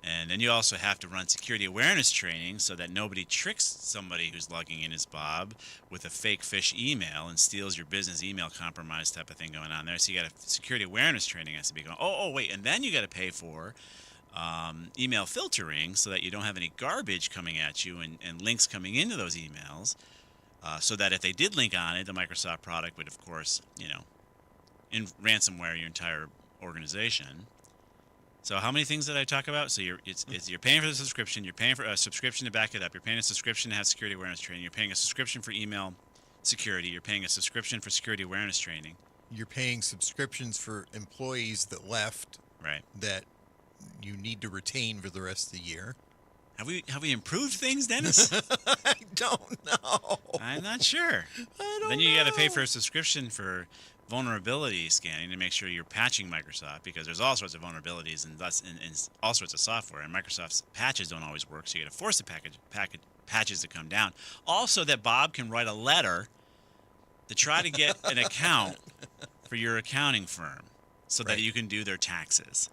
And then you also have to run security awareness training so that nobody tricks somebody who's logging in as Bob with a fake fish email and steals your business email compromise type of thing going on there. So you got security awareness training has to be going. Oh, wait. And then you got to pay for email filtering so that you don't have any garbage coming at you and links coming into those emails so that if they did link on it, the Microsoft product would, of course, ransomware your entire organization. So how many things did I talk about? So you're paying for the subscription. You're paying for a subscription to back it up. You're paying a subscription to have security awareness training. You're paying a subscription for email security. You're paying a subscription for security awareness training. You're paying subscriptions for employees that left. Right. That you need to retain for the rest of the year. Have we improved things, Dennis? I don't know. I'm not sure. Then you got to pay for a subscription for vulnerability scanning to make sure you're patching Microsoft, because there's all sorts of vulnerabilities and thus in all sorts of software, and Microsoft's patches don't always work, so you got to force the patches to come down. Also, that Bob can write a letter to try to get an account for your accounting firm so that you can do their taxes.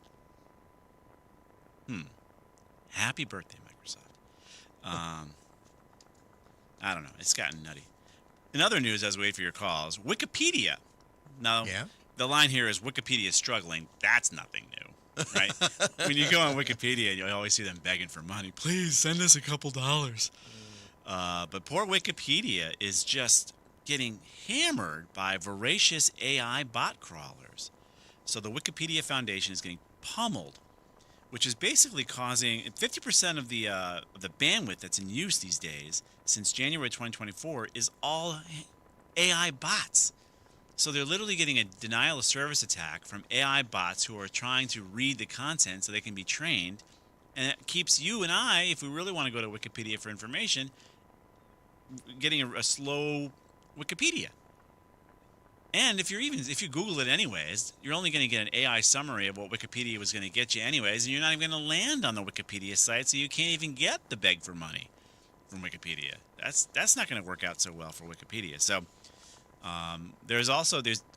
Happy birthday, Microsoft. I don't know. It's gotten nutty. In other news, as we wait for your calls, Wikipedia. Now, the line here is Wikipedia is struggling. That's nothing new, right? When you go on Wikipedia, you always see them begging for money. Please send us a couple dollars. But poor Wikipedia is just getting hammered by voracious AI bot crawlers. So the Wikipedia Foundation is getting pummeled, which is basically causing 50% of the bandwidth that's in use these days since January 2024 is all AI bots. So they're literally getting a denial of service attack from AI bots who are trying to read the content so they can be trained. And it keeps you and I, if we really want to go to Wikipedia for information, getting a slow Wikipedia. And if you Google it anyways, you're only going to get an AI summary of what Wikipedia was going to get you anyways, and you're not even going to land on the Wikipedia site, so you can't even get the beg for money from Wikipedia. That's not going to work out so well for Wikipedia. So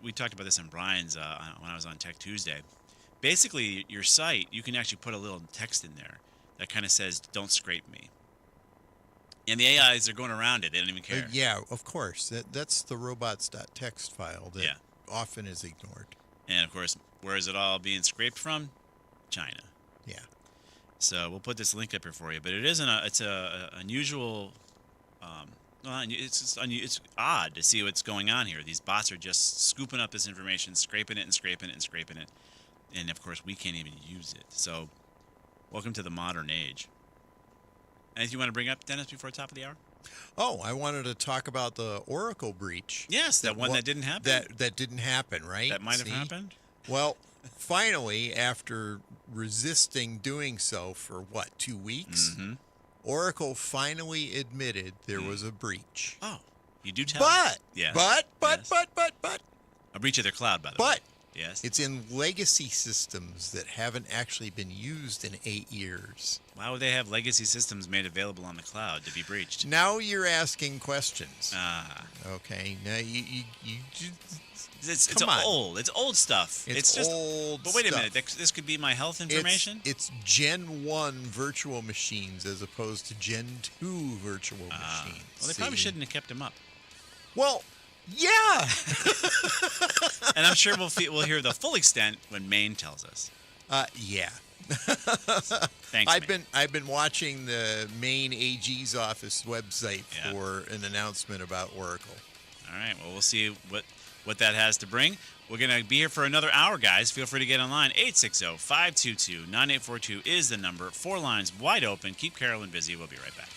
we talked about this on Brian's when I was on Tech Tuesday. Basically, your site, you can actually put a little text in there that kind of says, "Don't scrape me." And the AIs are going around it. They don't even care. Yeah, of course. That's the robots.txt file that often is ignored. And, of course, where is it all being scraped from? China. Yeah. So we'll put this link up here for you. But it is it's a unusual... it's odd to see what's going on here. These bots are just scooping up this information, scraping it and scraping it and scraping it. And, of course, we can't even use it. So welcome to the modern age. Anything you want to bring up, Dennis, before the top of the hour? Oh, I wanted to talk about the Oracle breach. Yes, that didn't happen. That didn't happen, right? That might have happened? Well, finally, after resisting doing so for, 2 weeks? Mm-hmm. Oracle finally admitted there was a breach. Oh, you do tell. But, yes. but. A breach of their cloud, by the way. But. Yes. It's in legacy systems that haven't actually been used in 8 years. Why would they have legacy systems made available on the cloud to be breached? Now you're asking questions. Okay. Now you it's old. It's old stuff. It's just old. But wait a stuff. minute. This could be my health information. It's Gen 1 virtual machines as opposed to Gen 2 virtual machines. Well, they probably shouldn't have kept them up. Well. Yeah. And I'm sure we'll hear the full extent when Maine tells us. Yeah. Thanks. I've been watching the Maine AG's office website for an announcement about Oracle. All right. Well, we'll see what that has to bring. We're going to be here for another hour, guys. Feel free to get online. 860-522-9842 is the number. 4 lines wide open. Keep Carolyn busy. We'll be right back.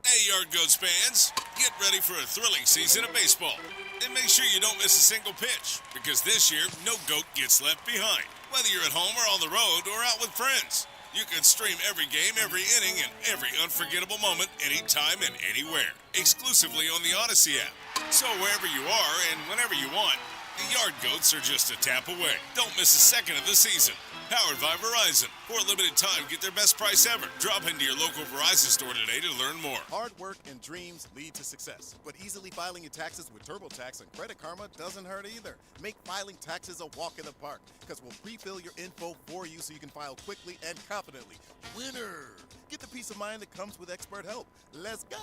Hey, Yard Goats fans, get ready for a thrilling season of baseball. And make sure you don't miss a single pitch, because this year, no goat gets left behind. Whether you're at home or on the road or out with friends, you can stream every game, every inning, and every unforgettable moment anytime and anywhere, exclusively on the Odyssey app. So wherever you are and whenever you want, the Yard Goats are just a tap away. Don't miss a second of the season. Powered by Verizon. For a limited time, get their best price ever. Drop into your local Verizon store today to learn more. Hard work and dreams lead to success. But easily filing your taxes with TurboTax and Credit Karma doesn't hurt either. Make filing taxes a walk in the park, because we'll pre-fill your info for you so you can file quickly and confidently. Winner! Get the peace of mind that comes with expert help. Let's go!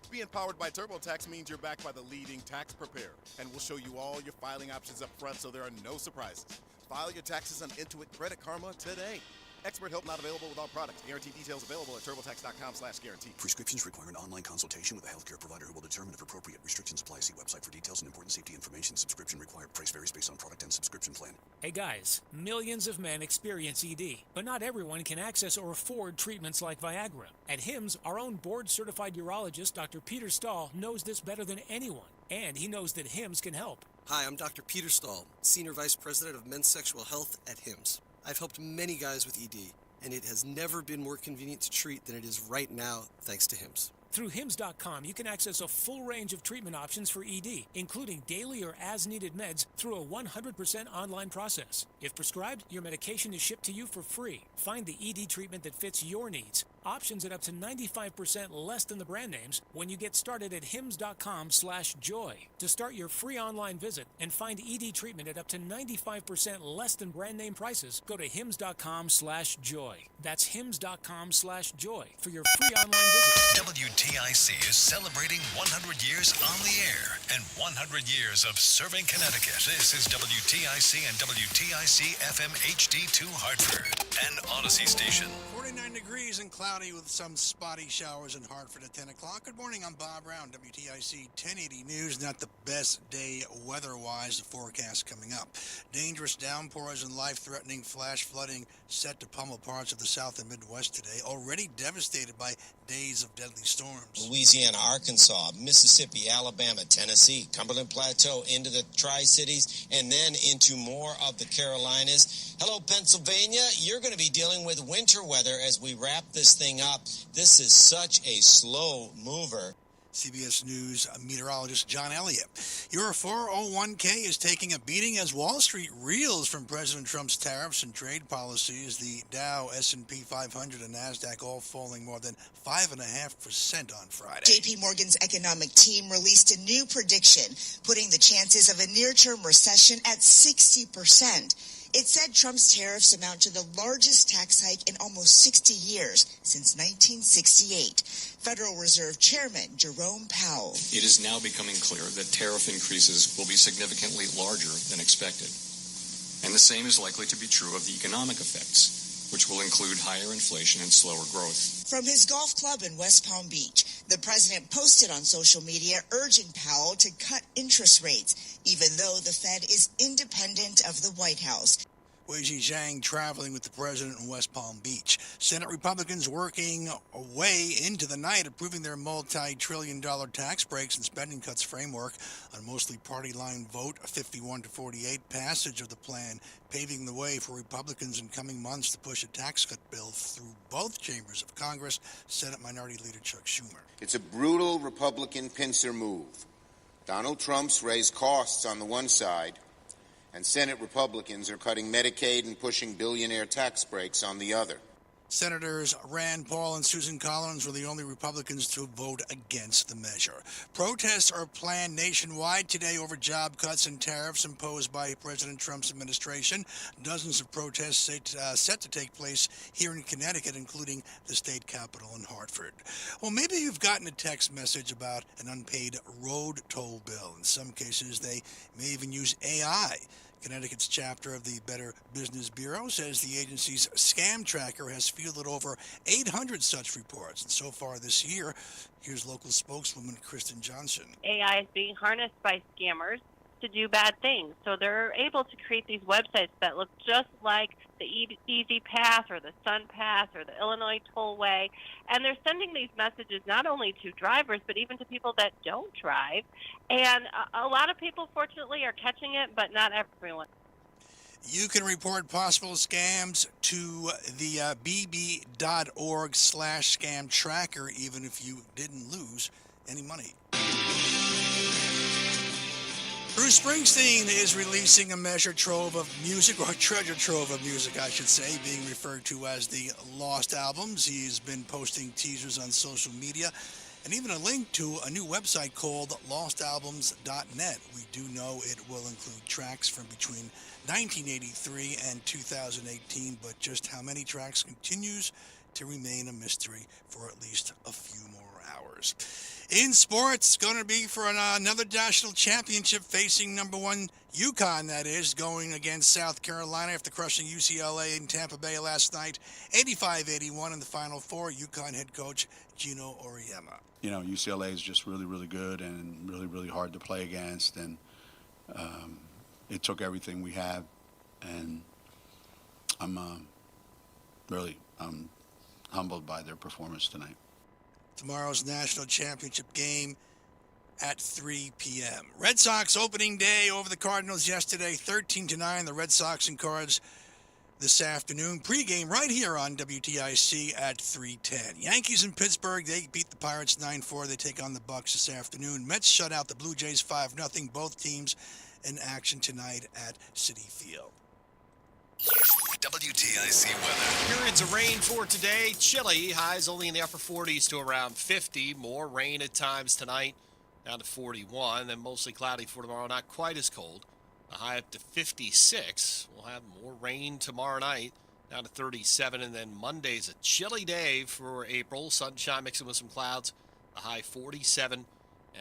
Being powered by TurboTax means you're backed by the leading tax preparer, and we'll show you all your filing options up front so there are no surprises. File your taxes on Intuit Credit Karma today. Expert help not available with all products. Guarantee details available at turbotax.com/guarantee. Prescriptions require an online consultation with a healthcare provider who will determine if appropriate. Restrictions apply. See website for details and important safety information. Subscription required. Price varies based on product and subscription plan. Hey guys, millions of men experience ED, but not everyone can access or afford treatments like Viagra. At HIMSS, our own board-certified urologist, Dr. Peter Stahl, knows this better than anyone, and he knows that HIMSS can help. Hi, I'm Dr. Peter Stahl, Senior Vice President of Men's Sexual Health at HIMSS. I've helped many guys with ED, and it has never been more convenient to treat than it is right now, thanks to HIMS. Through HIMS.com, you can access a full range of treatment options for ED, including daily or as-needed meds through a 100% online process. If prescribed, your medication is shipped to you for free. Find the ED treatment that fits your needs. Options at up to 95% less than the brand names when you get started at hims.com/joy. To start your free online visit and find ED treatment at up to 95% less than brand name prices, go to hims.com/joy. That's hims.com/joy for your free online visit. WTIC is celebrating 100 years on the air and 100 years of serving Connecticut. This is WTIC and WTIC FM HD2 Hartford, an Odyssey station. 49 degrees and cloudy with some spotty showers in Hartford at 10 o'clock. Good morning, I'm Bob Brown, WTIC 1080 News. Not the best day weather-wise, the forecast coming up. Dangerous downpours and life-threatening flash flooding set to pummel parts of the South and Midwest today, already devastated by days of deadly storms. Louisiana, Arkansas, Mississippi, Alabama, Tennessee, Cumberland Plateau, into the Tri-Cities, and then into more of the Carolinas. Hello, Pennsylvania. You're going to be dealing with winter weather as we wrap this thing up. This is such a slow mover. CBS News meteorologist John Elliott. Your 401k is taking a beating as Wall Street reels from President Trump's tariffs and trade policies. The Dow, S&P 500, and NASDAQ all falling more than 5.5% on Friday. JP Morgan's economic team released a new prediction, putting the chances of a near-term recession at 60%. It said Trump's tariffs amount to the largest tax hike in almost 60 years, since 1968. Federal Reserve Chairman Jerome Powell. It is now becoming clear that tariff increases will be significantly larger than expected. And the same is likely to be true of the economic effects, which will include higher inflation and slower growth. From his golf club in West Palm Beach, the president posted on social media urging Powell to cut interest rates, even though the Fed is independent of the White House. Wei Zhang traveling with the president in West Palm Beach. Senate Republicans working away into the night, approving their multi-trillion-dollar tax breaks and spending cuts framework on mostly party-line vote, 51-48 passage of the plan, paving the way for Republicans in coming months to push a tax cut bill through both chambers of Congress. Senate Minority Leader Chuck Schumer. It's a brutal Republican pincer move. Donald Trump's raised costs on the one side, and Senate Republicans are cutting Medicaid and pushing billionaire tax breaks on the other. Senators Rand Paul and Susan Collins were the only Republicans to vote against the measure. Protests are planned nationwide today over job cuts and tariffs imposed by President Trump's administration. Dozens of protests set to take place here in Connecticut, including the state capitol in Hartford. Well, maybe you've gotten a text message about an unpaid road toll bill. In some cases, they may even use AI. Connecticut's chapter of the Better Business Bureau says the agency's scam tracker has fielded over 800 such reports. And so far this year, here's local spokeswoman Kristen Johnson. AI is being harnessed by scammers to do bad things. So they're able to create these websites that look just like the Easy Pass or the Sun Pass or the Illinois Tollway. And they're sending these messages not only to drivers, but even to people that don't drive. And a lot of people, fortunately, are catching it, but not everyone. You can report possible scams to the bb.org/scam tracker, even if you didn't lose any money. Bruce Springsteen is releasing a treasure trove of music, I should say, being referred to as the Lost Albums. He's been posting teasers on social media and even a link to a new website called lostalbums.net. We do know it will include tracks from between 1983 and 2018, but just how many tracks continues to remain a mystery for at least a few more hours. In sports, going to be for another national championship facing number one UConn, that is, going against South Carolina after crushing UCLA in Tampa Bay last night, 85-81 in the Final Four. UConn head coach Gino Auriemma. You know, UCLA is just really, really good and really, really hard to play against, and it took everything we have, and I'm humbled by their performance tonight. Tomorrow's national championship game at 3 p.m. Red Sox opening day over the Cardinals yesterday, 13-9. The Red Sox and Cards, this afternoon. Pregame right here on WTIC at 3:10. Yankees in Pittsburgh, they beat the Pirates 9-4. They take on the Bucks this afternoon. Mets shut out the Blue Jays 5-0. Both teams in action tonight at Citi Field. WTIC weather. Periods of rain for today. Chilly. Highs only in the upper 40s to around 50. More rain at times tonight, down to 41. Then mostly cloudy for tomorrow. Not quite as cold. A high up to 56. We'll have more rain tomorrow night, down to 37. And then Monday's a chilly day for April. Sunshine mixing with some clouds. A high 47.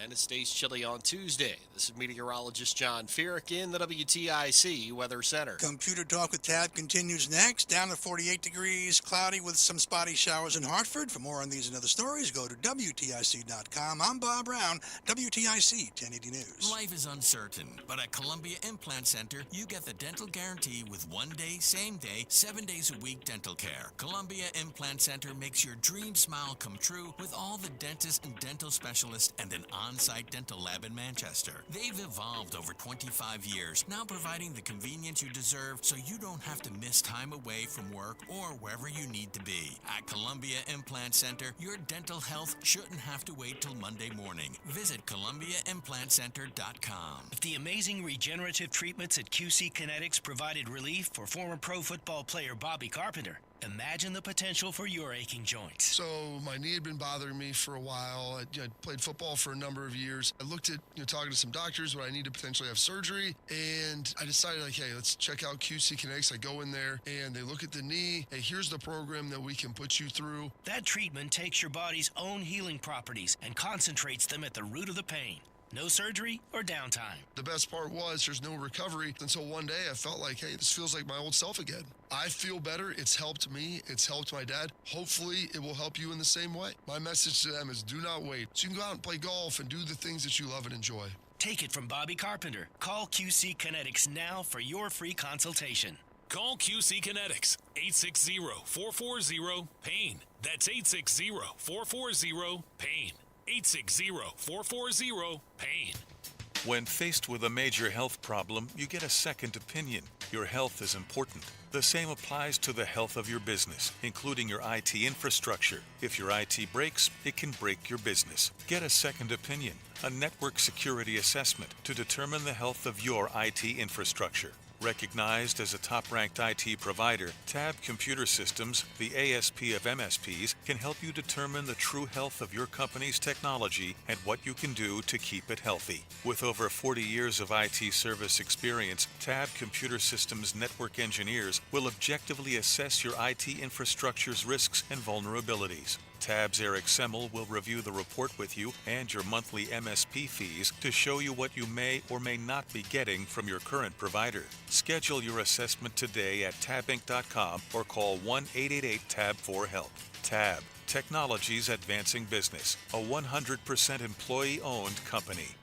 And it stays chilly on Tuesday. This is meteorologist John Erik in the WTIC Weather Center. Computer Talk with Tab continues next. Down to 48 degrees, cloudy with some spotty showers in Hartford. For more on these and other stories, go to WTIC.com. I'm Bob Brown, WTIC 1080 News. Life is uncertain, but at Columbia Implant Center, you get the dental guarantee with 1 day, same day, 7 days a week dental care. Columbia Implant Center makes your dream smile come true with all the dentists and dental specialists and an on-site dental lab in Manchester. They've evolved over 25 years, now providing the convenience you deserve so you don't have to miss time away from work or wherever you need to be. At Columbia Implant Center, your dental health shouldn't have to wait till Monday morning. Visit ColumbiaImplantCenter.com. If the amazing regenerative treatments at QC Kinetics provided relief for former pro football player Bobby Carpenter, imagine the potential for your aching joints. So my knee had been bothering me for a while. I played football for a number of years. I looked at talking to some doctors, but I need to potentially have surgery. And I decided, hey, let's check out QC Kinetics. I go in there and they look at the knee. Hey, here's the program that we can put you through. That treatment takes your body's own healing properties and concentrates them at the root of the pain. No surgery or downtime. The best part was there's no recovery until one day I felt like, hey, this feels like my old self again. I feel better. It's helped me. It's helped my dad. Hopefully it will help you in the same way. My message to them is do not wait. So you can go out and play golf and do the things that you love and enjoy. Take it from Bobby Carpenter. Call QC Kinetics now for your free consultation. Call QC Kinetics, 860-440-PAIN. That's 860-440-PAIN. 860-440-PAIN. When faced with a major health problem, you get a second opinion. Your health is important. The same applies to the health of your business, including your IT infrastructure. If your IT breaks, it can break your business. Get a second opinion, a network security assessment to determine the health of your IT infrastructure. Recognized as a top-ranked IT provider, Tab Computer Systems, the ASP of MSPs, can help you determine the true health of your company's technology and what you can do to keep it healthy. With over 40 years of IT service experience, Tab Computer Systems network engineers will objectively assess your IT infrastructure's risks and vulnerabilities. Tab's Erik Semmel will review the report with you and your monthly MSP fees to show you what you may or may not be getting from your current provider. Schedule your assessment today at tabinc.com or call 1-888-TAB-4-HELP. Tab, Technologies Advancing Business, a 100% employee-owned company.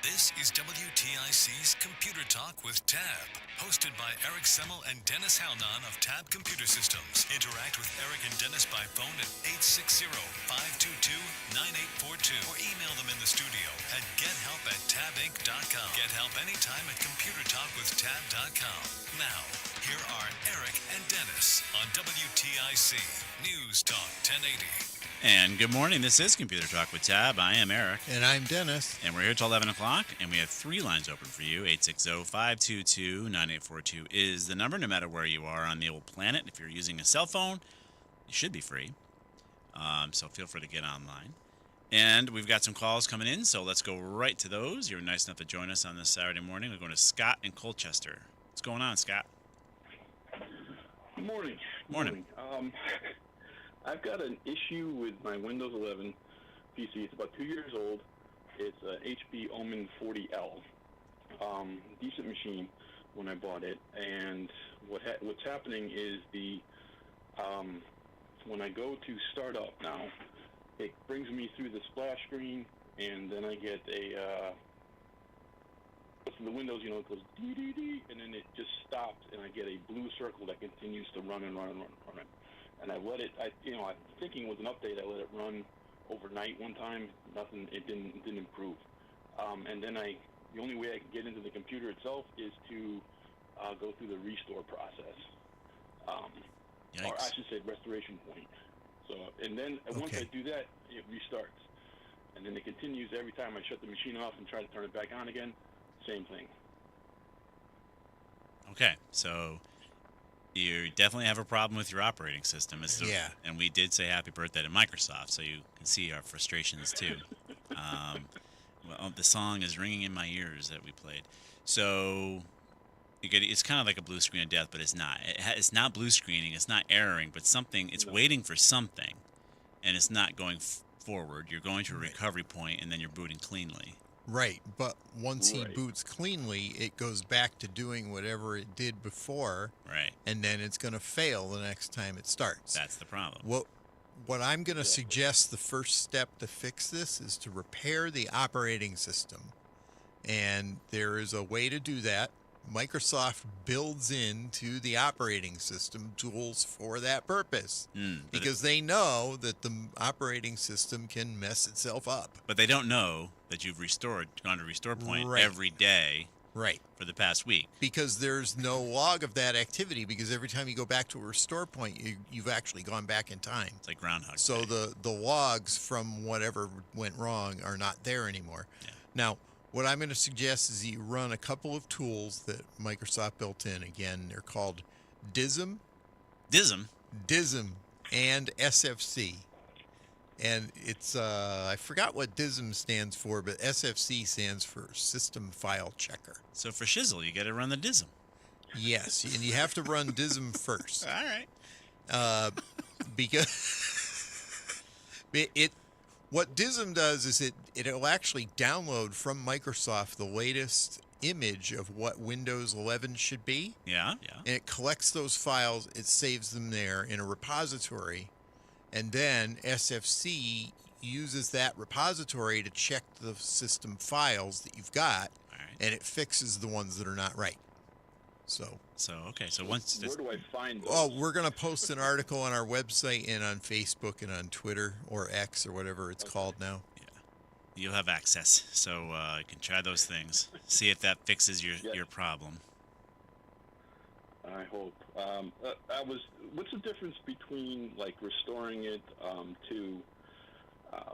This is WTIC's Computer Talk with Tab, hosted by Erik Semmel and Dennis Halnon of Tab Computer Systems. Interact with Erik and Dennis by phone at 860-522-9842 or email them in the studio at gethelp@tabinc.com. Get help anytime at computertalkwithtab.com. Now, here are Erik and Dennis on WTIC News Talk 1080. And good morning. This is Computer Talk with Tab. I am Erik. And I'm Dennis. And we're here till 11 o'clock, and we have 3 lines open for you. 860-522-9842 is the number, no matter where you are on the old planet. If you're using a cell phone, it should be free. So feel free to get online. And we've got some calls coming in, so let's go right to those. You're nice enough to join us on this Saturday morning. We're going to Scott in Colchester. What's going on, Scott? Good morning. Morning. I've got an issue with my Windows 11 PC. It's about 2 years old. It's a HP Omen 40L. Decent machine when I bought it. And what's happening is when I go to start up now, it brings me through the splash screen, and then I get the Windows, it goes dee, and then it just stops, and I get a blue circle that continues to run and run and run and run. And I let it, I'm thinking it was an update. I let it run overnight one time. Nothing, it didn't improve. And then the only way I can get into the computer itself is to go through the restore process. or I should say restoration point. So, and then once I do that, it restarts. And then it continues every time I shut the machine off and try to turn it back on again, same thing. Okay, so you definitely have a problem with your operating system. Yeah. And we did say happy birthday to Microsoft, so you can see our frustrations too. Well, the song is ringing in my ears that we played. So it's kind of like a blue screen of death, but it's not. It's not blue screening. It's not erroring, but something. It's waiting for something, and it's not going forward. You're going to a recovery point, and then you're booting cleanly. Right, but once he boots cleanly, it goes back to doing whatever it did before. Right. And then it's going to fail the next time it starts. That's the problem. What I'm going to suggest the first step to fix this is to repair the operating system. And there is a way to do that. Microsoft builds into the operating system tools for that purpose because they know that the operating system can mess itself up. But they don't know that you've gone to restore point every day for the past week. Because there's no log of that activity, because every time you go back to a restore point, you've actually gone back in time. It's like Groundhog So Day. the logs from whatever went wrong are not there anymore. Yeah. Now, what I'm going to suggest is you run a couple of tools that Microsoft built in. Again, they're called DISM, and SFC. And it's, I forgot what DISM stands for, but SFC stands for System File Checker. So for shizzle, you got to run the DISM. Yes, and you have to run DISM first. All right. Because what DISM does is it'll actually download from Microsoft the latest image of what Windows 11 should be. Yeah. And it collects those files, it saves them there in a repository, and then SFC uses that repository to check the system files that you've got, and it fixes the ones that are not right. So once where do I find those? Oh, we're going to post an article on our website and on Facebook and on Twitter or X or whatever it's called now. Yeah. You'll have access, so you can try those things. See if that fixes your problem. I hope. What's the difference between like restoring it to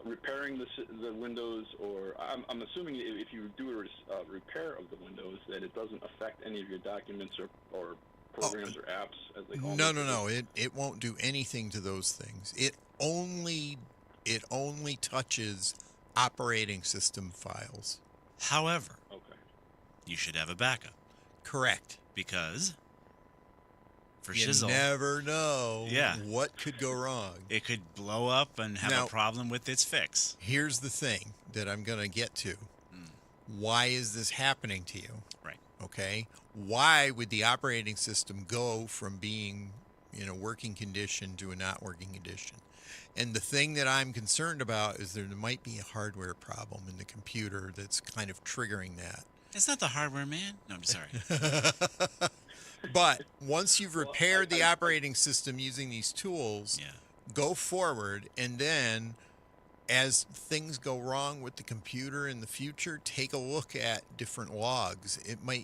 repairing the Windows, or I'm assuming if you do a repair of the Windows, that it doesn't affect any of your documents or programs or apps as they call them? No. It won't do anything to those things. It only touches operating system files. However, you should have a backup. Correct. Because for you shizzle, never know what could go wrong. It could blow up and have a problem with its fix. Here's the thing that I'm going to get to. Why is this happening to you? Right. Okay. Why would the operating system go from being in a working condition to a not working condition? And the thing that I'm concerned about is there might be a hardware problem in the computer that's kind of triggering that. It's not the hardware, man. No, I'm sorry. But once you've repaired the operating system using these tools, go forward, and then as things go wrong with the computer in the future, take a look at different logs.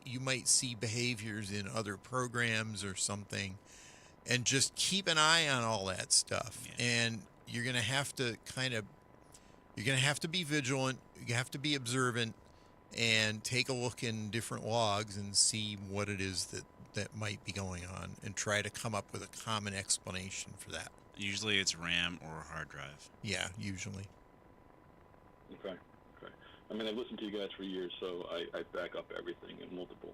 You might see behaviors in other programs or something, and just keep an eye on all that stuff. And you're going to have to be vigilant. You have to be observant and take a look in different logs and see what it is that might be going on, and try to come up with a common explanation for that. Usually it's RAM or hard drive. Yeah, usually. Okay. I mean, I've listened to you guys for years, so I back up everything in multiple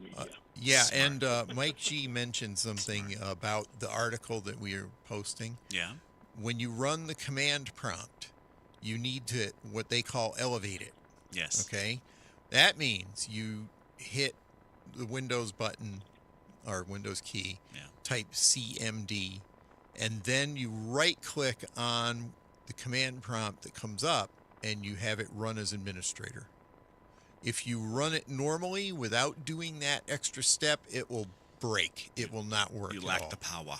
media. And Mike G mentioned something about the article that we are posting. Yeah. When you run the command prompt, you need to what they call elevate it. Yes. Okay? That means you hit the Windows button or Windows key, type CMD, and then you right click on the command prompt that comes up and you have it run as administrator. If you run it normally without doing that extra step, it will break. It will not work. You at lack all. the power.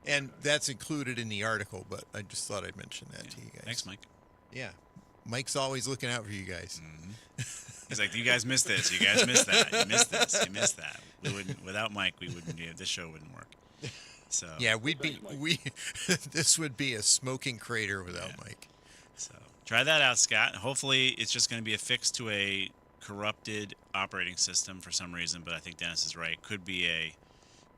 And that's included in the article, but I just thought I'd mention that to you guys. Thanks, Mike. Yeah. Mike's always looking out for you guys. Mm-hmm. He's like, you guys missed this. You guys missed that. You missed this. You missed that. We wouldn't, without Mike, we wouldn't. This show wouldn't work. So yeah, this would be a smoking crater without Mike. So try that out, Scott. Hopefully, it's just going to be a fix to a corrupted operating system for some reason. But I think Dennis is right. Could be a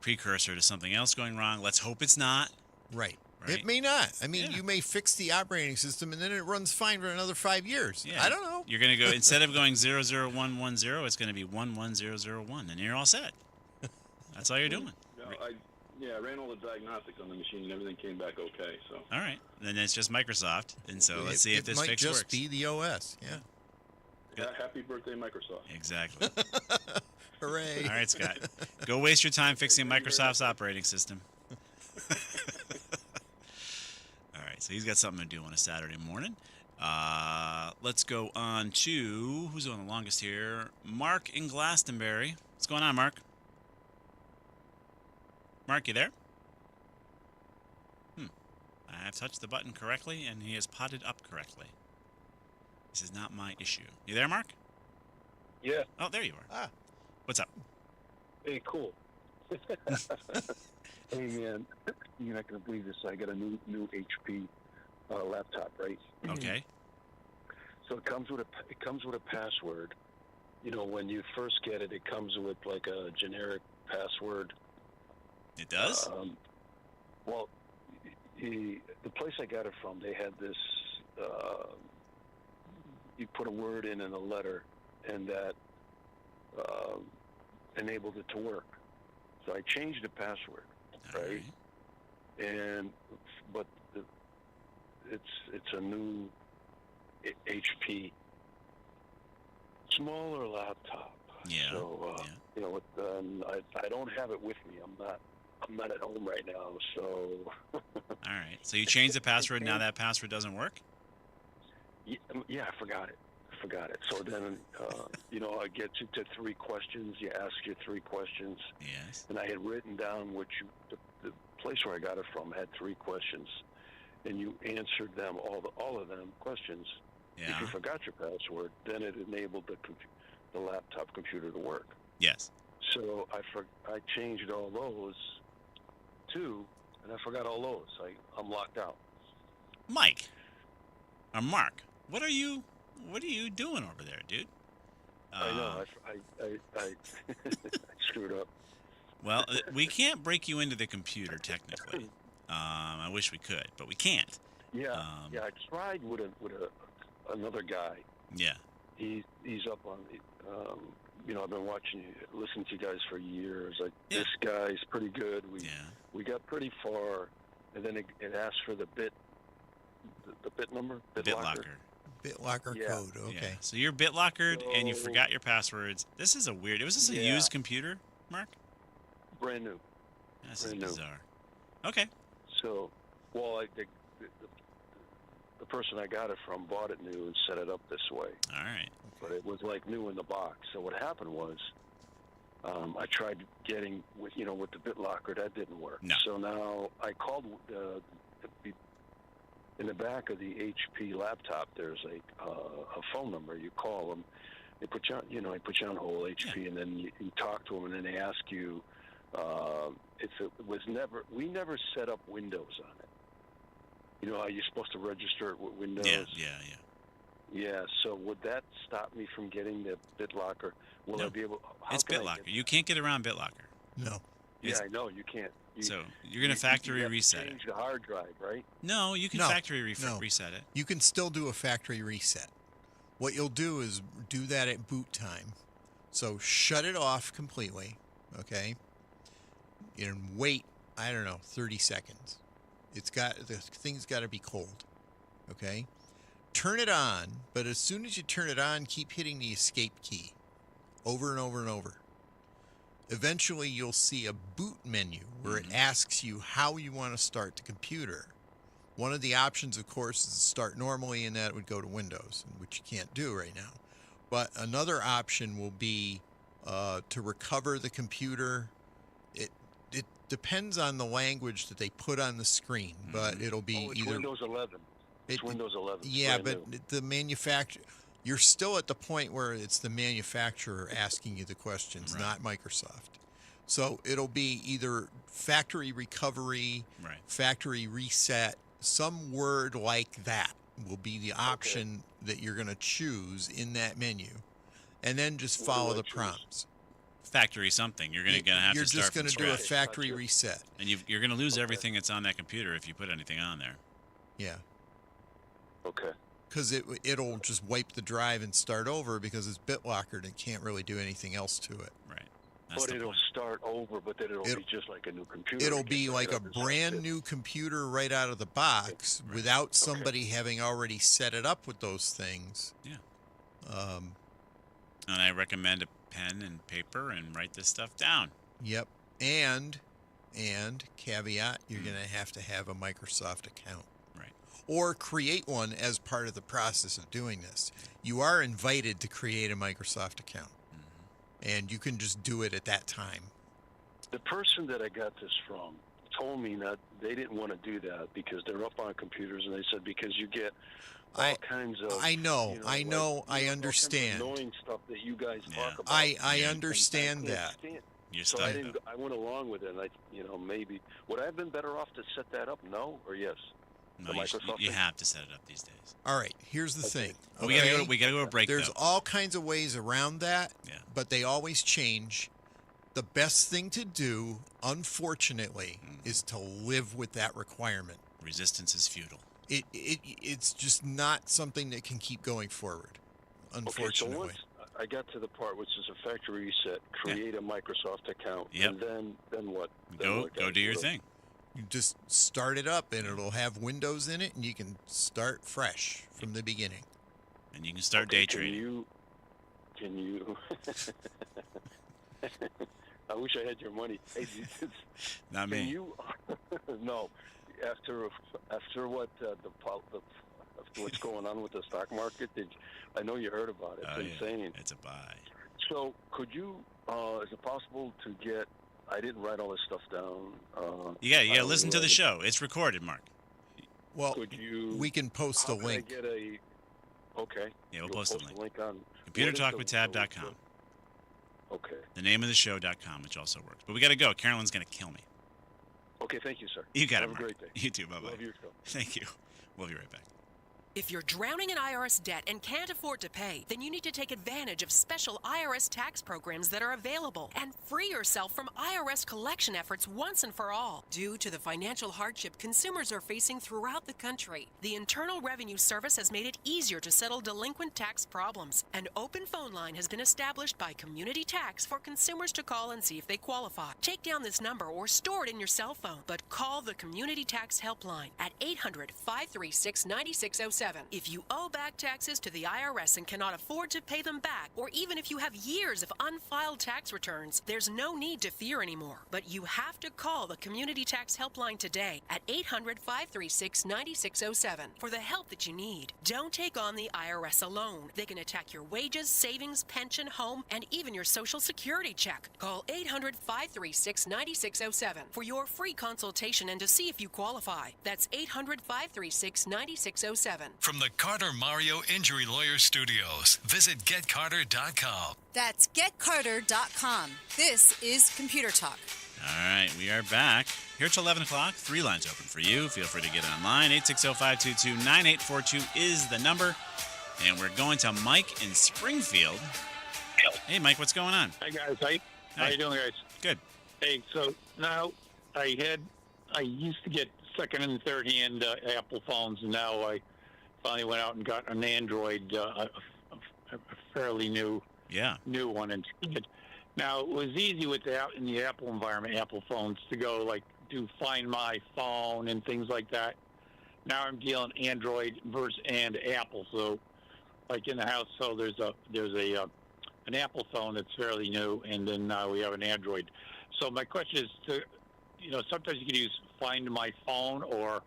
precursor to something else going wrong. Let's hope it's not. Right. It may not. I mean, you may fix the operating system and then it runs fine for another 5 years. Yeah. I don't know. You're going to go, instead of going 00110, it's going to be 11001, and you're all set. That's all you're doing. No, I ran all the diagnostics on the machine, and everything came back okay. So. All right. Then it's just Microsoft, and so let's see if this fix works. It might just be the OS, yeah. Yeah, happy birthday, Microsoft. Exactly. Hooray. All right, Scott. Go waste your time fixing Microsoft's operating system. All right, so he's got something to do on a Saturday morning. Let's go on to, who's on the longest here? Mark in Glastonbury. What's going on, Mark? Mark, you there? I have touched the button correctly, and he has potted up correctly. This is not my issue. You there, Mark? Yeah. Oh, there you are. What's up? Hey, cool. Hey, man, you're not going to believe this. I got a new HP laptop, right? Okay. So it comes with a password. You know, when you first get it, it comes with like a generic password. It does? Well, the place I got it from, they had this. You put a word in a letter, and that enabled it to work. So I changed the password, right? But it's a new HP, smaller laptop. Yeah. So you know, I don't have it with me. I'm not at home right now. So. All right. So you changed the password. Now that password doesn't work? Yeah, I forgot it. So then, you know, I get you to 3 questions. You ask your 3 questions. Yes. And I had written down the place where I got it from had 3 questions, and you answered them all of them questions. Yeah. If you forgot your password, then it enabled the laptop computer to work. Yes. So I changed all those too, and I forgot all those. I'm locked out. Mike, or Mark, what are you doing over there, dude? I know. I screwed up. Well, we can't break you into the computer technically. I wish we could, but we can't. Yeah. I tried with another guy. Yeah. He's up on. You know, I've been listening to you guys for years. This guy's pretty good. We got pretty far, and then it asked for the bit number, BitLocker. BitLocker code. Okay. Yeah. So you're BitLockered and you forgot your passwords. This is a weird. Was this a used computer, Mark? Brand new. This is bizarre. Okay. So, well, the person I got it from bought it new and set it up this way. All right. But it was like new in the box. So what happened was, I tried getting with the BitLocker. That didn't work. No. So now I called in the back of the HP laptop. There's a phone number. You call them. They put you on, they put you on hold, HP, and then you talk to them, and then they ask you. We never set up Windows on it. You know how you're supposed to register it with Windows? Yeah, so would that stop me from getting the BitLocker? Will I be able? It's BitLocker. You can't get around BitLocker. No. Yeah, I know you can't. So you're going to factory reset it. Change the hard drive, right? No, you can factory reset it. You can still do a factory reset. What you'll do is do that at boot time. So shut it off completely, okay? And wait, 30 seconds. The thing's got to be cold, okay? Turn it on, but as soon as you turn it on, keep hitting the escape key over and over and over. Eventually, you'll see a boot menu where it asks you how you want to start the computer. One of the options, of course, is to start normally, and that would go to Windows, which you can't do right now. But another option will be to recover the computer. It depends on the language that they put on the screen, but it'll be it's either Windows 11. It's Windows 11. Yeah, but the manufacturer. you're still at the point where it's the manufacturer asking you the questions, not Microsoft. So it'll be either factory recovery, factory reset, some word like that will be the option that you're going to choose in that menu, and then just follow the prompts. Factory something. You're going to have You're to start just going to do a factory reset. And you're going to lose everything that's on that computer if you put anything on there. Yeah. Okay. Because it'll just wipe the drive and start over because it's BitLockered and it can't really do anything else to it. Right. But it'll start over, but then it'll be just like a new computer. It'll be like a brand new computer right out of the box without somebody having already set it up with those things. Yeah. And I recommend a pen and paper and write this stuff down. Yep. And caveat, you're going to have a Microsoft account. Right. Or create one as part of the process of doing this. You are invited to create a Microsoft account. And you can just do it at that time. The person that I got this from told me that they didn't want to do that because they're up on computers, and they said because you get all kinds of. I know, I understand. All kinds of annoying stuff that you guys talk about. I understand that. So I went along with it. And maybe would I have been better off to set that up? No or yes? No, you have to set it up these days. All right, here's the thing. Okay? We gotta go to a break. There's all kinds of ways around that, but they always change. The best thing to do, unfortunately, is to live with that requirement. Resistance is futile. It's just not something that can keep going forward, unfortunately. Okay, so once I got to the part which is a factory reset, create a Microsoft account, and then what? Go do your thing. You just start it up, and it'll have Windows in it, and you can start fresh from the beginning. And you can start day trading. Can you? I wish I had your money. Hey, not me. Can you? No. After what what's going on with the stock market, I know you heard about it. It's insane. It's a buy. So could you? Is it possible to get? I didn't write all this stuff down. You gotta listen to the show. It's recorded, Mark. Well, we can post a link. Can I get a? Okay. Yeah, we'll post a link on ComputerTalkWithTab.com. Okay. The name of the show.com, which also works. But we gotta go. Carolyn's gonna kill me. Okay, thank you, sir. You got it, Have a great day. You too. Bye bye. Love your show. Thank you. We'll be right back. If you're drowning in IRS debt and can't afford to pay, then you need to take advantage of special IRS tax programs that are available and free yourself from IRS collection efforts once and for all. Due to the financial hardship consumers are facing throughout the country, the Internal Revenue Service has made it easier to settle delinquent tax problems. An open phone line has been established by Community Tax for consumers to call and see if they qualify. Take down this number or store it in your cell phone, but call the Community Tax Helpline at 800-536-9607. If you owe back taxes to the IRS and cannot afford to pay them back, or even if you have years of unfiled tax returns, there's no need to fear anymore. But you have to call the Community Tax Helpline today at 800-536-9607 for the help that you need. Don't take on the IRS alone. They can attack your wages, savings, pension, home, and even your Social Security check. Call 800-536-9607 for your free consultation and to see if you qualify. That's 800-536-9607. From the Carter Mario Injury Lawyer Studios, visit GetCarter.com. That's GetCarter.com. This is Computer Talk. All right, we are back. Here till 11 o'clock. 3 lines open for you. Feel free to get online. 860-522-9842 is the number. And we're going to Mike in Springfield. Hey, Mike, what's going on? Hi, guys. How you doing, guys? Good. Hey, so now I used to get second and third hand Apple phones, and now I finally went out and got an Android, a fairly new one instead. Now, it was easy in the Apple environment, Apple phones, to go, do Find My Phone and things like that. Now I'm dealing Android and Apple, so, in the house, so there's an Apple phone that's fairly new, and then now we have an Android. So my question is, sometimes you can use Find My Phone or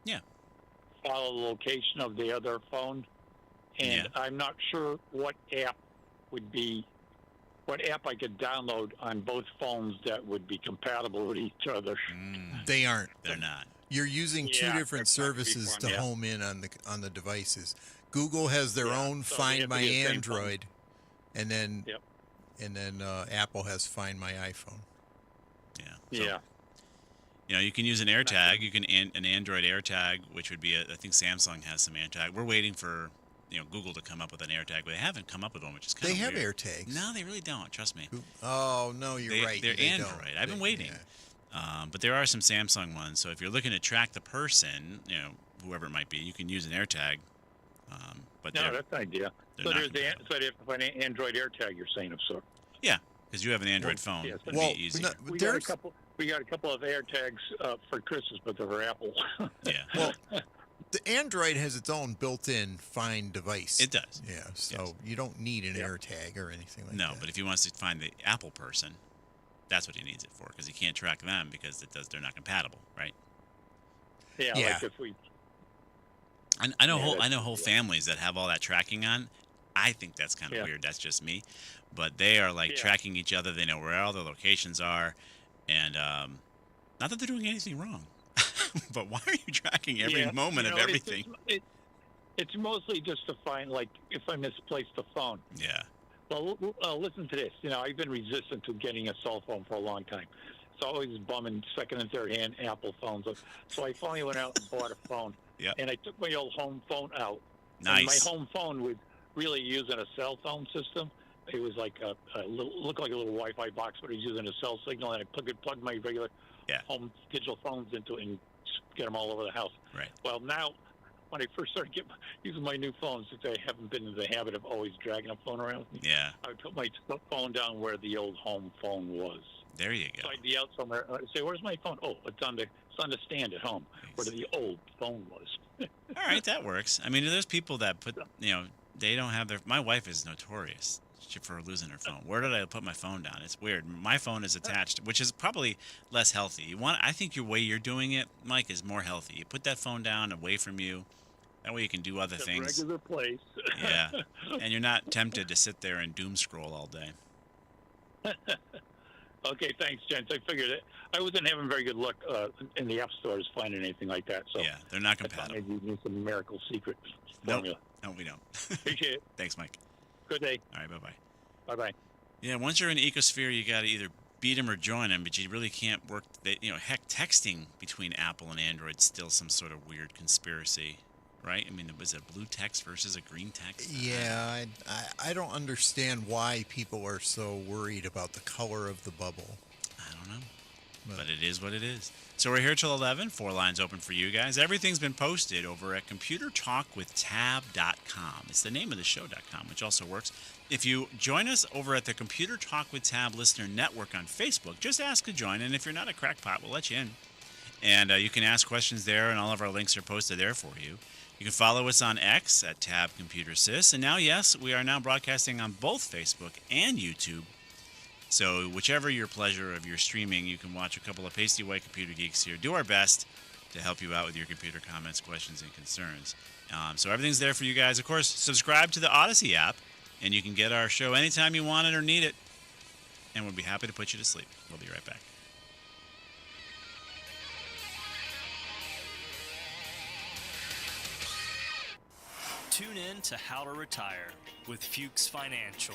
follow the location of the other phone, and I'm not sure what app I could download on both phones that would be compatible with each other. They aren't. They're not. You're using two different services to home in on the devices. Google has their own Find My Android, and then Apple has Find My iPhone. Yeah. So, you can use an AirTag. You can an Android AirTag, which would be I think Samsung has some AirTag. We're waiting for Google to come up with an AirTag, but they haven't come up with one, which is kind of weird. They have AirTags. No, they really don't. Trust me. Oh no, you're right. They're Android. I've been waiting. But there are some Samsung ones. So if you're looking to track the person, whoever it might be, you can use an AirTag. But no, that's an idea. So they have to find an Android AirTag, you're saying, of sort. Yeah, because you have an Android phone. Yes, It'd be easier. We got a couple of AirTags for Christmas, but they're for Apple. Yeah. Well, the Android has its own built-in Find device. It does. Yeah, so you don't need an AirTag or anything like that. No, but if he wants to find the Apple person, that's what he needs it for, because he can't track them because they're not compatible, right? Yeah. Like if we. I know whole families that have all that tracking on. I think that's kind of weird. That's just me, but they are tracking each other. They know where all their locations are, and not that they're doing anything wrong, but why are you tracking every moment of everything? It's mostly just to find, if I misplaced the phone. Yeah. Well, listen to this. I've been resistant to getting a cell phone for a long time. It's always bumming second and third hand Apple phones. So I finally went out and bought a phone. Yeah. And I took my old home phone out. Nice. And my home phone was really using a cell phone system. It was like looked like a little Wi-Fi box, but it was using a cell signal, and I plugged my regular home digital phones into it and get them all over the house. Right. Well, now, when I first started using my new phone, since I haven't been in the habit of always dragging a phone around with me, yeah, I would put my phone down where the old home phone was. There you go. So I'd be out somewhere. I'd say, "Where's my phone?" Oh, it's on the stand at home, where the old phone was. All right, that works. I mean, there's people that put, they don't have their. My wife is notorious for losing her phone. Where did I put my phone down? It's weird. My phone is attached, which is probably less healthy. I think your way you're doing it, Mike, is more healthy. You put that phone down away from you. That way you can do other things. Regular place. Yeah, and you're not tempted to sit there and doom scroll all day. Okay, thanks, gents. I figured it. I wasn't having very good luck in the app stores finding anything like that. So yeah, they're not compatible. Maybe you need some miracle secret formula. No, we don't. Appreciate it. Thanks, Mike. Good day. All right, bye-bye. Bye-bye. Yeah, once you're in the ecosphere, you got to either beat them or join them, but you really can't work. Heck, texting between Apple and Android is still some sort of weird conspiracy, right? I mean, was it blue text versus a green text? Yeah, I don't understand why people are so worried about the color of the bubble. I don't know, but it is what it is. So we're here till 11. 4 lines open for you guys. Everything's been posted over at computertalkwithtab.com. It's the name of the show.com, which also works. If you join us over at the Computer Talk with Tab Listener Network on Facebook, just ask to join, and if you're not a crackpot, we'll let you in. And you can ask questions there, and all of our links are posted there for you. You can follow us on X at Tab Computer Sys. And now, yes, we are now broadcasting on both Facebook and YouTube. So whichever your pleasure of your streaming, you can watch a couple of pasty white computer geeks here do our best to help you out with your computer comments, questions, and concerns. So everything's there for you guys. Of course, subscribe to the Odyssey app, and you can get our show anytime you want it or need it. And we'll be happy to put you to sleep. We'll be right back. Tune in to How to Retire with Fuchs Financial.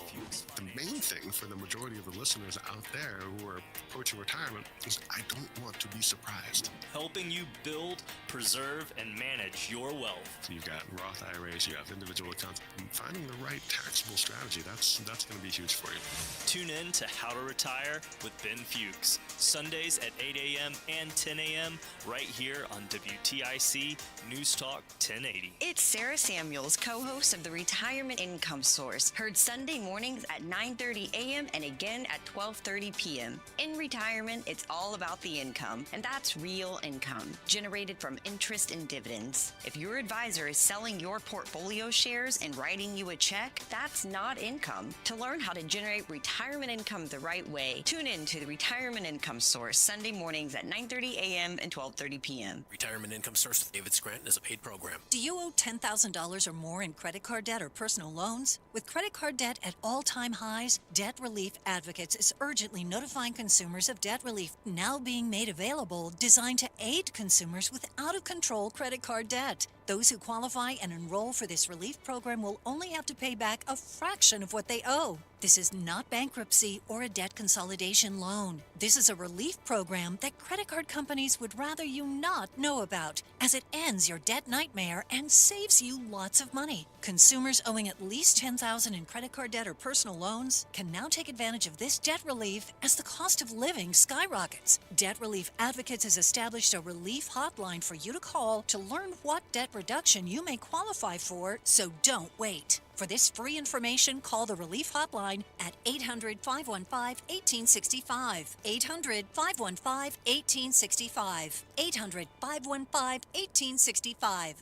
The main thing for the majority of the listeners out there who are approaching retirement is I don't want to be surprised. Helping you build, preserve, and manage your wealth. So you've got Roth IRAs, you have individual accounts. And finding the right taxable strategy, that's going to be huge for you. Tune in to How to Retire with Ben Fuchs, Sundays at 8 a.m. and 10 a.m. right here on WTIC News Talk 1080. It's Sarah Samuels, co-host of the Retirement Income Source, heard Sunday mornings at 9:30 a.m. and again at 12:30 p.m. In retirement, it's all about the income, and that's real income, generated from interest and dividends. If your advisor is selling your portfolio shares and writing you a check, that's not income. To learn how to generate retirement income the right way, tune in to the Retirement Income Source, Sunday mornings at 9:30 a.m. and 12:30 p.m. Retirement Income Source with David Scranton is a paid program. Do you owe $10,000 or more in credit card debt or personal loans? With credit card debt at all-time highs, Debt Relief Advocates is urgently notifying consumers of debt relief now being made available, designed to aid consumers with out-of-control credit card debt. Those who qualify and enroll for this relief program will only have to pay back a fraction of what they owe. This is not bankruptcy or a debt consolidation loan. This is a relief program that credit card companies would rather you not know about, as it ends your debt nightmare and saves you lots of money. Consumers owing at least $10,000 in credit card debt or personal loans can now take advantage of this debt relief as the cost of living skyrockets. Debt Relief Advocates has established a relief hotline for you to call to learn what debt reduction you may qualify for, so don't wait. For this free information, call the Relief Hotline at 800-515-1865. 800-515-1865. 800-515-1865.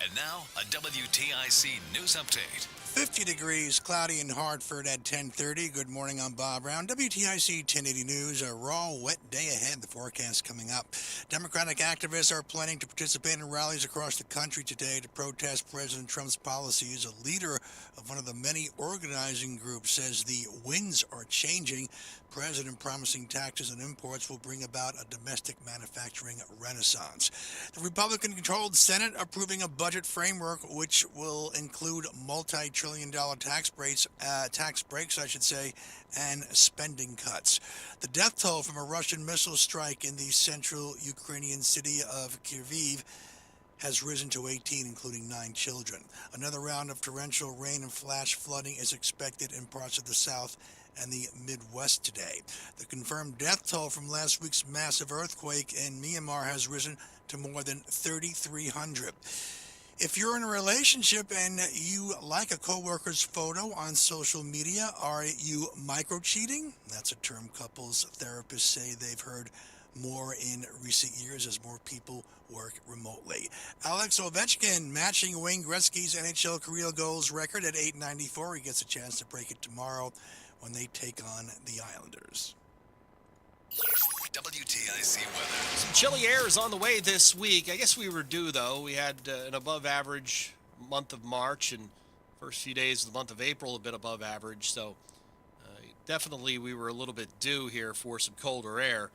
And now, a WTIC News Update. 50 degrees, cloudy in Hartford at 10:30. Good morning, I'm Bob Brown. WTIC 1080 News, a raw, wet day ahead. The forecast coming up. Democratic activists are planning to participate in rallies across the country today to protest President Trump's policies. A leader of one of the many organizing groups says the winds are changing. President promising taxes on imports will bring about a domestic manufacturing renaissance. The Republican-controlled Senate approving a budget framework which will include multi-trillion-dollar tax breaks, and spending cuts. The death toll from a Russian missile strike in the central Ukrainian city of Kyiv has risen to 18, including 9 children. Another round of torrential rain and flash flooding is expected in parts of the South and the Midwest today. The confirmed death toll from last week's massive earthquake in Myanmar has risen to more than 3,300. If you're in a relationship and you like a coworker's photo on social media, are you micro-cheating? That's a term couples therapists say they've heard more in recent years as more people work remotely. Alex Ovechkin matching Wayne Gretzky's NHL career goals record at 894. He gets a chance to break it tomorrow when they take on the Islanders. WTIC weather. Some chilly air is on the way this week. I guess we were due, though. We had an above-average month of March, and first few days of the month of April a bit above average. So definitely we were a little bit due here for some colder air,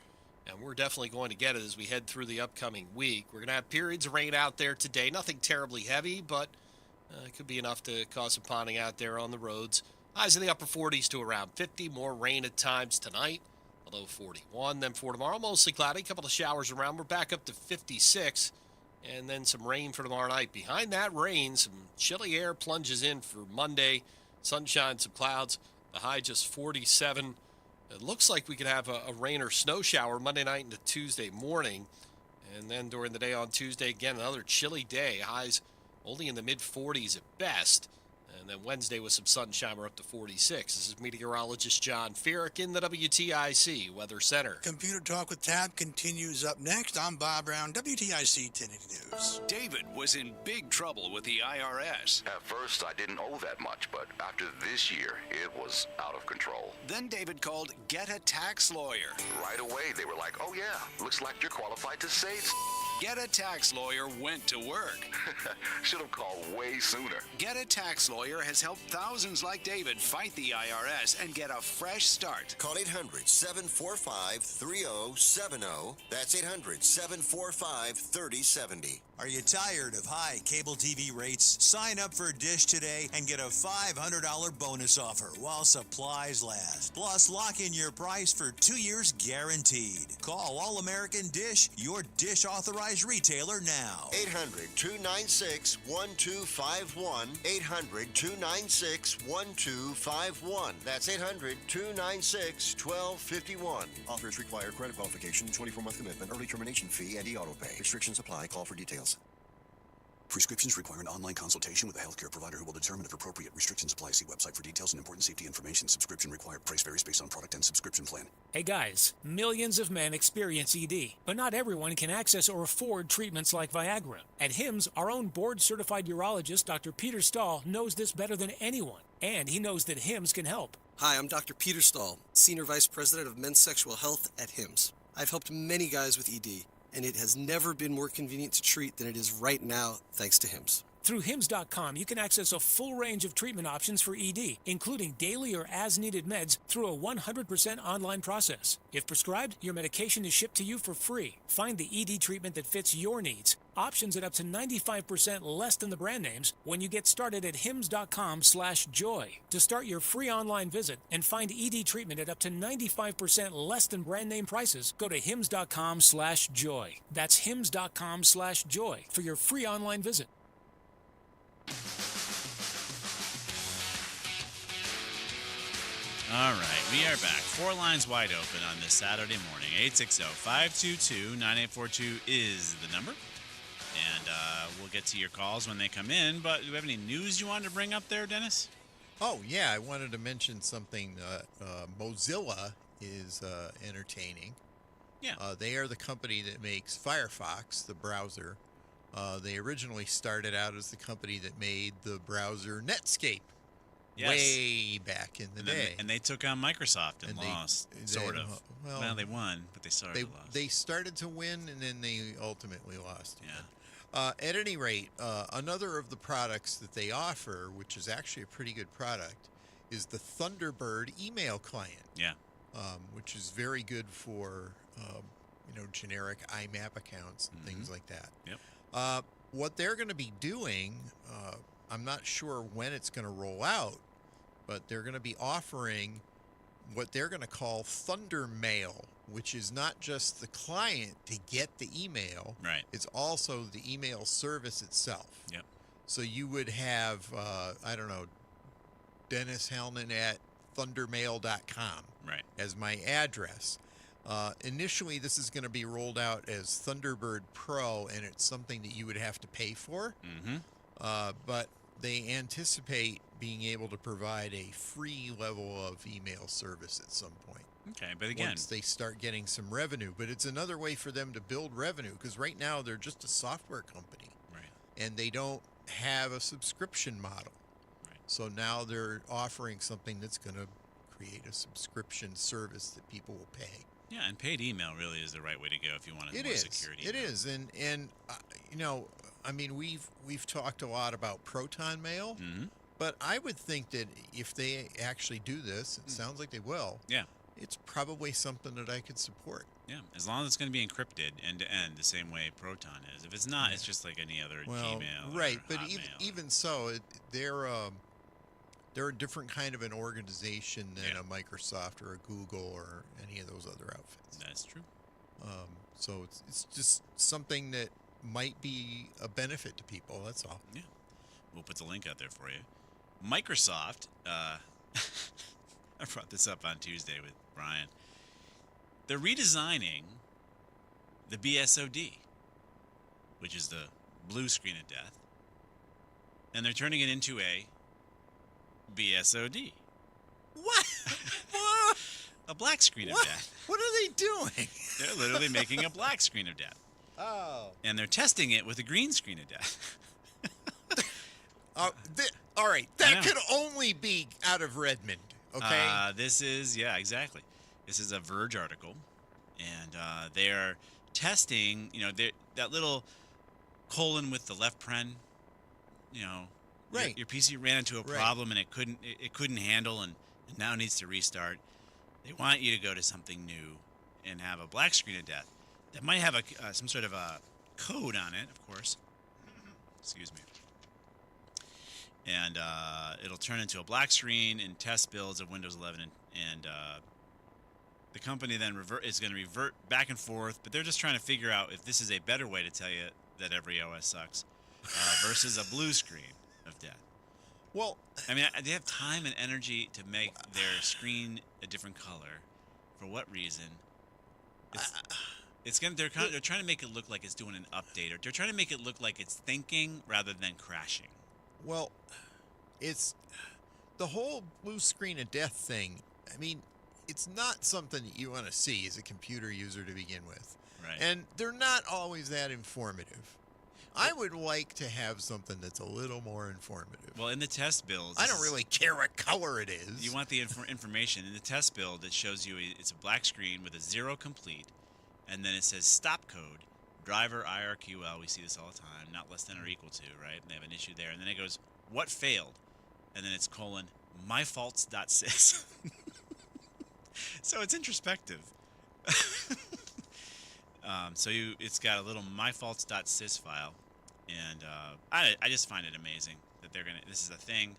and we're definitely going to get it as we head through the upcoming week. We're going to have periods of rain out there today. Nothing terribly heavy, but it could be enough to cause some ponding out there on the roads. Highs in the upper 40s to around 50. More rain at times tonight. A low 41. Then for tomorrow, mostly cloudy. A couple of showers around. We're back up to 56. And then some rain for tomorrow night. Behind that rain, some chilly air plunges in for Monday. Sunshine, some clouds. The high just 47. It looks like we could have a rain or snow shower Monday night into Tuesday morning. And then during the day on Tuesday, again, another chilly day. Highs only in the mid-40s at best. And then Wednesday with some sunshine, we're up to 46. This is meteorologist John Erik in the WTIC Weather Center. Computer Talk with Tab continues up next. I'm Bob Brown, WTIC 1080 News. David was in big trouble with the IRS. At first, I didn't owe that much, but after this year, it was out of control. Then David called Get a Tax Lawyer. Right away, they were like, oh yeah, looks like you're qualified to save. Get a Tax Lawyer went to work. Should have called way sooner. Get a Tax Lawyer has helped thousands like David fight the IRS and get a fresh start. Call 800-745-3070. That's 800-745-3070. Are you tired of high cable TV rates? Sign up for Dish today and get a $500 bonus offer while supplies last. Plus, lock in your price for 2 years guaranteed. Call All American Dish, your Dish authorized retailer now. 800-296-1251. 800-296-1251. That's 800-296-1251. Offers require credit qualification, 24-month commitment, early termination fee, and e-auto pay. Restrictions apply. Call for details. Prescriptions require an online consultation with a healthcare provider who will determine if appropriate. Restrictions apply. See website for details and important safety information. Subscription required. Price varies based on product and subscription plan. Hey guys, millions of men experience ED, but not everyone can access or afford treatments like Viagra. At HIMSS, our own board-certified urologist, Dr. Peter Stahl, knows this better than anyone, and he knows that HIMSS can help. Hi, I'm Dr. Peter Stahl, Senior Vice President of Men's Sexual Health at HIMSS. I've helped many guys with ED, and it has never been more convenient to treat than it is right now, thanks to HIMSS. Through HIMS.com, you can access a full range of treatment options for ED, including daily or as-needed meds through a 100% online process. If prescribed, your medication is shipped to you for free. Find the ED treatment that fits your needs. Options at up to 95% less than the brand names when you get started at hims.com/joy. To start your free online visit and find ED treatment at up to 95% less than brand name prices, go to hims.com/joy. That's hims.com/joy for your free online visit. All right, we are back. 4 lines wide open on this Saturday morning. 860-522-9842 is the number. And we'll get to your calls when they come in. But do we have any news you wanted to bring up there, Dennis? Oh, yeah. I wanted to mention something. Mozilla is entertaining. Yeah. They are the company that makes Firefox, the browser. They originally started out as the company that made the browser Netscape. Yes. Way back in the day. And they took on Microsoft and lost, sort of. Well, they won, but they sort of lost. They started to win, and then they ultimately lost. Yeah. At any rate, another of the products that they offer, which is actually a pretty good product, is the Thunderbird email client. Yeah. Which is very good for, generic IMAP accounts and things like that. Yep. What they're going to be doing, I'm not sure when it's going to roll out, but they're going to be offering what they're going to call Thunder Mail, which is not just the client to get the email. Right. It's also the email service itself. Yep. So you would have, Dennis Halnon at thundermail.com right. as my address. Initially, this is going to be rolled out as Thunderbird Pro, and it's something that you would have to pay for. Mm-hmm. But they anticipate being able to provide a free level of email service at some point. Okay, but again, once they start getting some revenue. But it's another way for them to build revenue, because right now they're just a software company. Right. And they don't have a subscription model. Right. So now they're offering something that's going to create a subscription service that people will pay. Yeah, and paid email really is the right way to go if you want It more is. security. It is, and we've talked a lot about Proton Mail, but I would think that if they actually do this, it sounds like they will. Yeah, it's probably something that I could support. Yeah, as long as it's going to be encrypted end to end, the same way Proton is. If it's not, it's just like any other Gmail. Right, or but Hotmail even so, they're a different kind of an organization than a Microsoft or a Google or any of those other outfits. That's true. So it's just something that might be a benefit to people. That's all. Yeah, we'll put the link out there for you. Microsoft. I brought this up on Tuesday with Brian. They're redesigning the BSOD, which is the blue screen of death, and they're turning it into a BSOD. What? A black screen of death. What are they doing? They're literally making a black screen of death. Oh. And they're testing it with a green screen of death. All right. That could only be out of Redmond, okay? This is, exactly. This is a Verge article. And they're testing, that little colon with the left paren, right. Your PC ran into a problem and it couldn't handle and now needs to restart. They want you to go to something new and have a black screen of death that might have some sort of a code on it, of course. Excuse me. And it'll turn into a black screen in test builds of Windows 11, and the company then is going to revert back and forth, but they're just trying to figure out if this is a better way to tell you that every OS sucks versus a blue screen of death. Well, I mean, they have time and energy to make their screen a different color. For what reason? They're trying to make it look like it's doing an update, or they're trying to make it look like it's thinking rather than crashing. Well, it's the whole blue screen of death thing. I mean, it's not something that you want to see as a computer user to begin with. Right. And they're not always that informative. I would like to have something that's a little more informative. Well, in the test builds, I don't really care what color it is. You want the information. In the test build, it shows you it's a black screen with a 0 complete, and then it says stop code driver IRQL, we see this all the time, not less than or equal to, right? And they have an issue there. And then it goes, what failed? And then it's : myfaults.sys. So it's introspective. It's got a little myfaults.sys file. And I just find it amazing that this is a thing.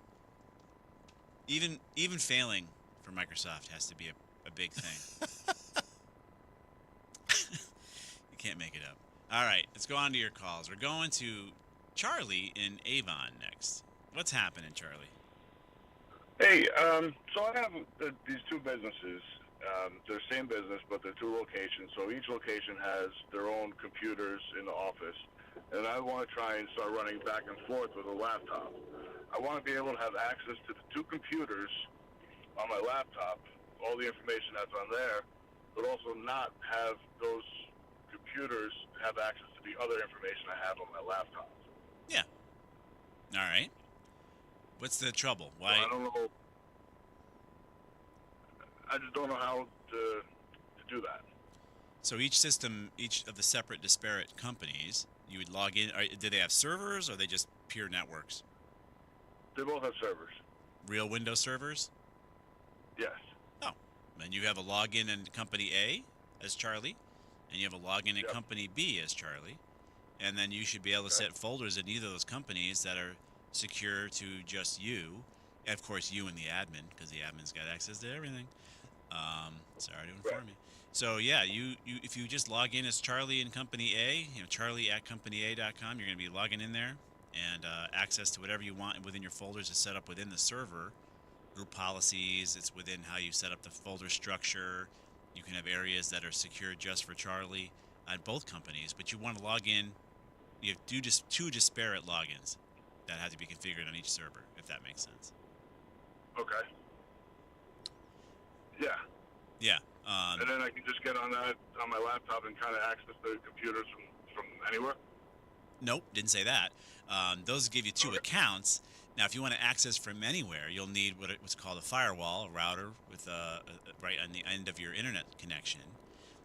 Even failing for Microsoft has to be a big thing. You can't make it up. All right, let's go on to your calls. We're going to Charlie in Avon next. What's happening, Charlie? Hey, so I have these two businesses. They're the same business, but they're two locations. So each location has their own computers in the office. And I want to try and start running back and forth with a laptop. I want to be able to have access to the two computers on my laptop, all the information that's on there, but also not have those computers have access to the other information I have on my laptop. Yeah. All right. What's the trouble? Why? So I don't know. I just don't know how to do that. So each of the separate disparate companies, you would log in. Do they have servers, or are they just pure networks? They both have servers. Real Windows servers? Yes. Oh. And you have a login in company A as Charlie, and you have a login in company B as Charlie, and then you should be able to set folders in either of those companies that are secure to just you, and of course you and the admin, because the admin's got access to everything. Sorry to inform you. So yeah, you if you just log in as Charlie in company A, charlie@companyaa.com, you're going to be logging in there, and access to whatever you want within your folders is set up within the server. Group policies, it's within how you set up the folder structure. You can have areas that are secure just for Charlie on both companies, but you want to log in. You have two disparate logins that have to be configured on each server, if that makes sense. Okay. Yeah. Yeah. And then I can just get on that on my laptop and kind of access the computers from anywhere? Nope, didn't say that. Those give you two accounts. Now, if you want to access from anywhere, you'll need what's called a firewall, a router with right on the end of your internet connection.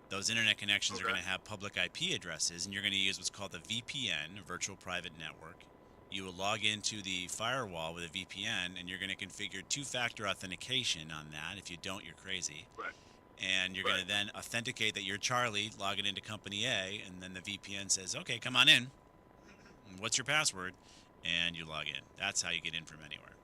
Those internet connections are going to have public IP addresses, and you're going to use what's called the VPN, a virtual private network. You will log into the firewall with a VPN, and you're going to configure two-factor authentication on that. If you don't, you're crazy. Right. And you're going to then authenticate that you're Charlie, logging into company A, and then the VPN says, okay, come on in. What's your password? And you log in. That's how you get in from anywhere.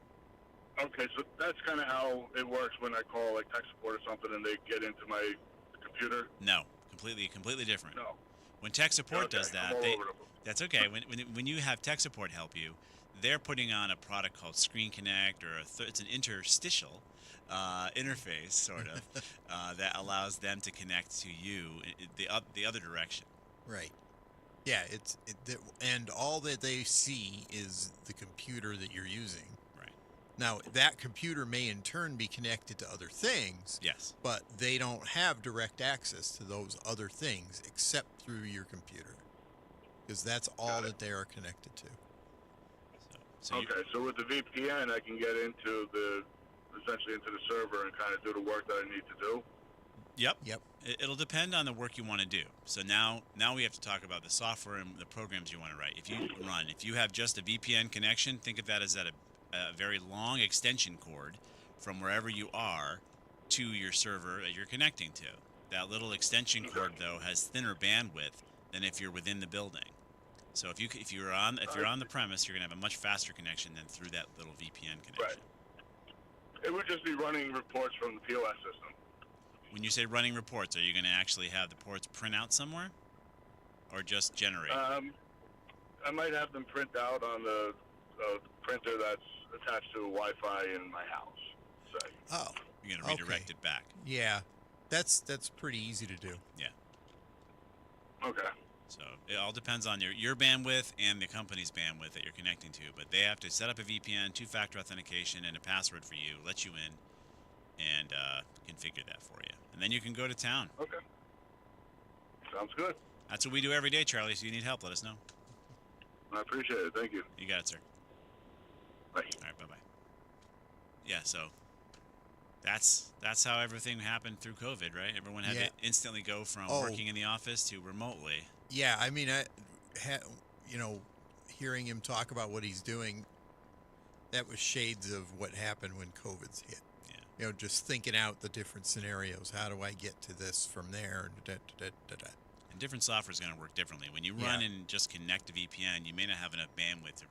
Okay, so that's kind of how it works when I call like tech support or something and they get into my computer? No, completely different. No. When tech support does that, I'm all over that's okay. When you have tech support help you, they're putting on a product called Screen Connect, or it's an interstitial interface, sort of, that allows them to connect to you the other direction. Right. Yeah, and all that they see is the computer that you're using. Right. Now, that computer may in turn be connected to other things. Yes. But they don't have direct access to those other things except through your computer, because that's all that they are connected to. So with the VPN, I can get essentially into the server and kind of do the work that I need to do. Yep. It'll depend on the work you want to do. So now we have to talk about the software and the programs you want to write. If you have just a VPN connection, think of that as a very long extension cord from wherever you are to your server that you're connecting to. That little extension cord, though, has thinner bandwidth than if you're within the building. So if you're on the premise, you're going to have a much faster connection than through that little VPN connection. Right. It would just be running reports from the POS system. When you say running reports, are you going to actually have the ports print out somewhere, or just generate? I might have them print out on the printer that's attached to Wi-Fi in my house. Say. Oh. You're going to redirect it back. Yeah, that's pretty easy to do. Yeah. Okay. So it all depends on your bandwidth and the company's bandwidth that you're connecting to, but they have to set up a VPN, two-factor authentication, and a password for you, let you in, and configure that for you. And then you can go to town. Okay. Sounds good. That's what we do every day, Charlie, so you need help, let us know. I appreciate it. Thank you. You got it, sir. Bye. All right, bye-bye. Yeah, so that's how everything happened through COVID, right? Everyone had to instantly go from working in the office to remotely. Yeah, I mean, hearing him talk about what he's doing, that was shades of what happened when COVID's hit. Yeah. Just thinking out the different scenarios. How do I get to this from there? And different software is going to work differently. When you run and just connect to VPN, you may not have enough bandwidth to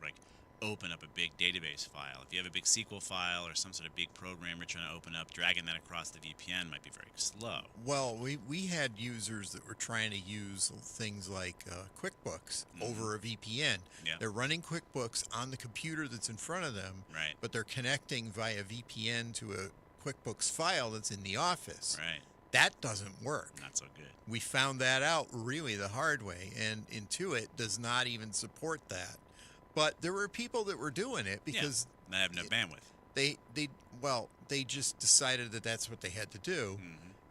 open up a big database file. If you have a big SQL file or some sort of big program you're trying to open up, dragging that across the VPN might be very slow. Well, we had users that were trying to use things like QuickBooks over a VPN. Yeah. They're running QuickBooks on the computer that's in front of them, right, but they're connecting via VPN to a QuickBooks file that's in the office. Right. That doesn't work. Not so good. We found that out really the hard way, and Intuit does not even support that. But there were people that were doing it because they have no bandwidth. They just decided that that's what they had to do,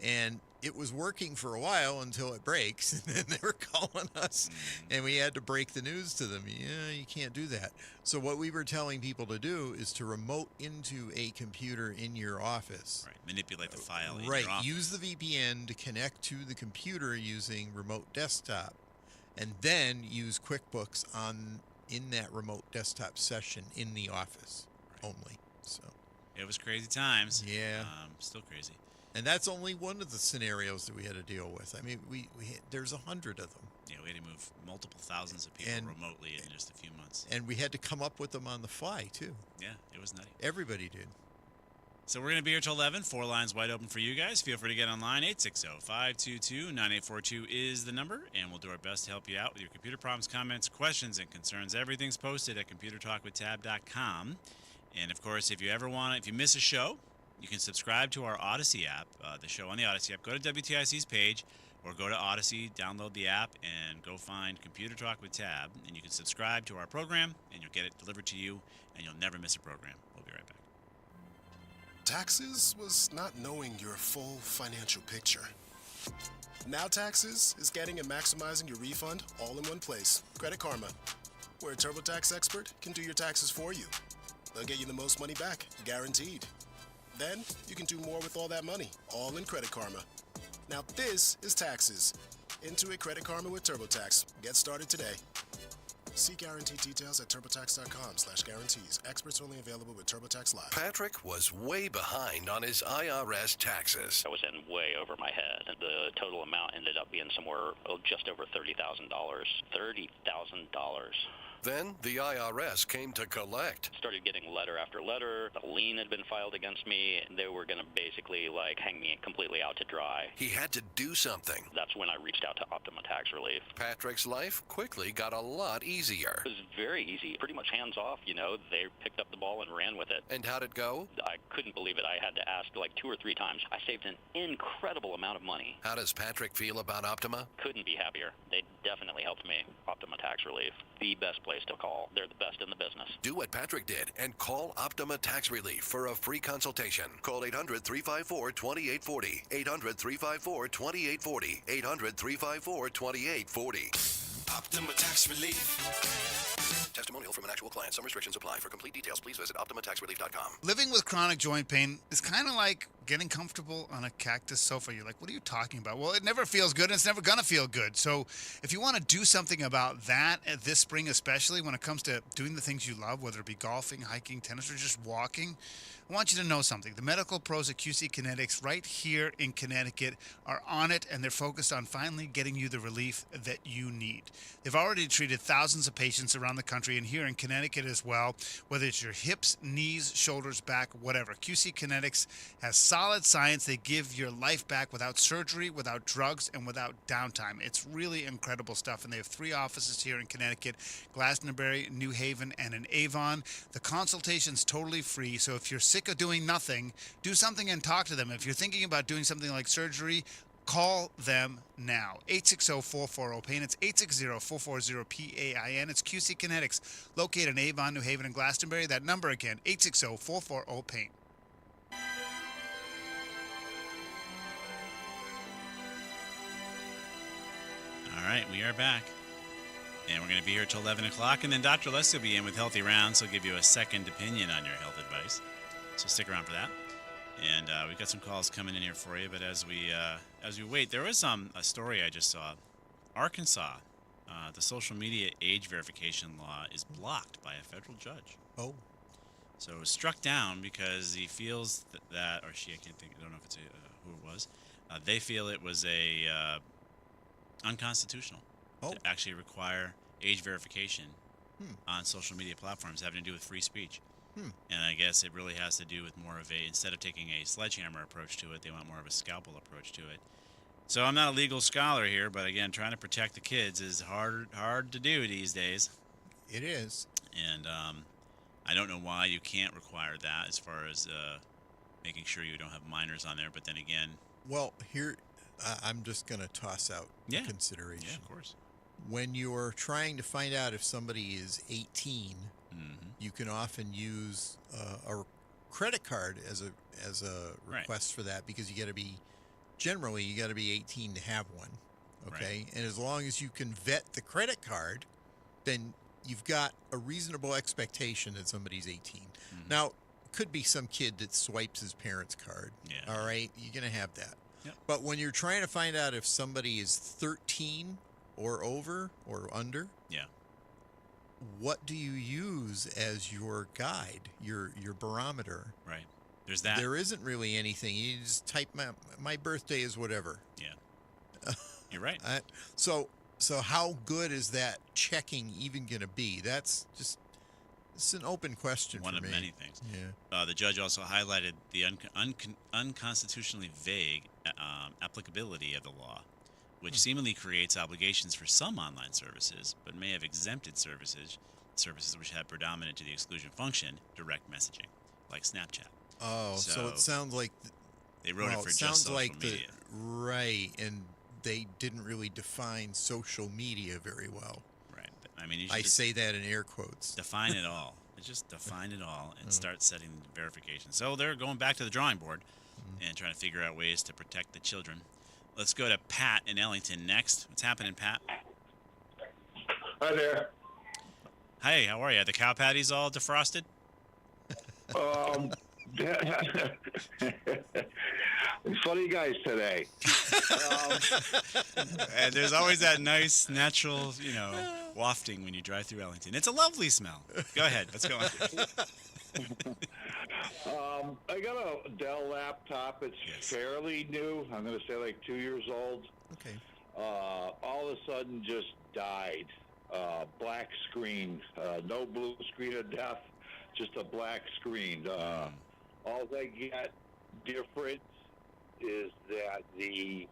and it was working for a while until it breaks, and then they were calling us, and we had to break the news to them. Yeah, you can't do that. So what we were telling people to do is to remote into a computer in your office. Right. Manipulate the file in Right. your office. Use the VPN to connect to the computer using remote desktop, and then use QuickBooks in that remote desktop session in the office only. So it was crazy times. Yeah. Still crazy. And that's only one of the scenarios that we had to deal with. I mean, there's 100 of them. Yeah, we had to move multiple thousands of people remotely in just a few months. And we had to come up with them on the fly, too. Yeah, it was nutty. Everybody did. So we're going to be here till 11. 4 lines wide open for you guys. Feel free to get online. 860-522-9842 is the number, and we'll do our best to help you out with your computer problems, comments, questions, and concerns. Everything's posted at computertalkwithtab.com. And, of course, if you miss a show, you can subscribe to our Odyssey app, the show on the Odyssey app. Go to WTIC's page or go to Odyssey, download the app, and go find Computer Talk with Tab. And you can subscribe to our program, and you'll get it delivered to you, and you'll never miss a program. We'll be right back. Taxes was not knowing your full financial picture. Now Taxes is getting and maximizing your refund all in one place. Credit Karma, where a TurboTax expert can do your taxes for you. They'll get you the most money back, guaranteed. Then you can do more with all that money, all in Credit Karma. Now this is Taxes. Intuit Credit Karma with TurboTax. Get started today. See guarantee details at turbotax.com/guarantees. Experts only available with TurboTax Live. Patrick was way behind on his IRS taxes. I was in way over my head. The total amount ended up being somewhere just over $30,000. $30,000. Then the IRS came to collect. Started getting letter after letter. A lien had been filed against me. They were going to basically hang me completely out to dry. He had to do something. That's when I reached out to Optima Tax Relief. Patrick's life quickly got a lot easier. It was very easy, pretty much hands off. They picked up the ball and ran with it. And how'd it go? I couldn't believe it. I had to ask 2 or 3 times. I saved an incredible amount of money. How does Patrick feel about Optima? Couldn't be happier. They definitely helped me. Optima Tax Relief, the best place to call. They're the best in the business. Do what Patrick did and call Optima Tax Relief for a free consultation. Call 800-354-2840. 800-354-2840. 800-354-2840. Optima Tax Relief. Testimonial from an actual client. Some restrictions apply. For complete details, please visit OptimaTaxRelief.com. Living with chronic joint pain is kind of like getting comfortable on a cactus sofa. You're like, what are you talking about? Well, it never feels good, and it's never going to feel good. So if you want to do something about that this spring, especially when it comes to doing the things you love, whether it be golfing, hiking, tennis, or just walking, I want you to know something. The medical pros at QC Kinetics right here in Connecticut are on it, and they're focused on finally getting you the relief that you need. They've already treated thousands of patients around the country and here in Connecticut as well, whether it's your hips, knees, shoulders, back, whatever. QC Kinetics has solid science. They give your life back without surgery, without drugs, and without downtime. It's really incredible stuff, and they have 3 offices here in Connecticut, Glastonbury, New Haven, and in Avon. The consultation's totally free, so if you're sick of doing nothing, do something and talk to them. If you're thinking about doing something like surgery, call them now. 860-440-PAIN. It's 860-440-PAIN. It's QC Kinetics, located in Avon, New Haven, and Glastonbury. That number again, 860-440-PAIN. All right, we are back. And we're going to be here till 11 o'clock. And then Dr. Leslie will be in with Healthy Rounds. He'll give you a second opinion on your health advice. So stick around for that. And we've got some calls coming in here for you. But as we wait, there was a story I just saw. Arkansas The social media age verification law is blocked by a federal judge. Oh. So it was struck down because he feels that, or she, I can't think, I don't know if it's who it was. They feel it was unconstitutional to actually require age verification on social media platforms having to do with free speech. And I guess it really has to do with more of instead of taking a sledgehammer approach to it, they want more of a scalpel approach to it. So I'm not a legal scholar here, but again, trying to protect the kids is hard to do these days. It is. And I don't know why you can't require that as far as making sure you don't have minors on there. But then again... Well, here, I'm just going to toss out a consideration. Yeah, of course. When you're trying to find out if somebody is 18, you can often use a credit card as a request for that, because you got to be... Generally, you got to be 18 to have one, okay? Right. And as long as you can vet the credit card, then you've got a reasonable expectation that somebody's 18. Now, could be some kid that swipes his parents' card. Yeah. All right, you're going to have that. Yep. But when you're trying to find out if somebody is 13 or over or under, what do you use as your guide, your barometer? Right. There's that. There isn't really anything. You just type my birthday is whatever. Yeah. You're right. So how good is that checking even going to be? It's an open question One for of me. many things. Yeah. The judge also highlighted the unconstitutionally vague applicability of the law, which seemingly creates obligations for some online services, but may have exempted services which have predominant to the exclusion function, direct messaging, like Snapchat. Oh, so it sounds like they wrote it for just social media. Right, and they didn't really define social media very well. Right. But, I mean, I say that in air quotes. Define it all. Just define it all and start setting verification. So they're going back to the drawing board and trying to figure out ways to protect the children. Let's go to Pat in Ellington next. What's happening, Pat? Hi there. Hey, how are you? The cow patties all defrosted? Funny guys today. And there's always that nice natural, wafting when you drive through Ellington. It's a lovely smell. Go ahead. Let's go on. I got a Dell laptop. It's fairly new. I'm going to say like 2 years old. Okay. All of a sudden just died. Black screen. No blue screen of death. Just a black screen. All they get different is that the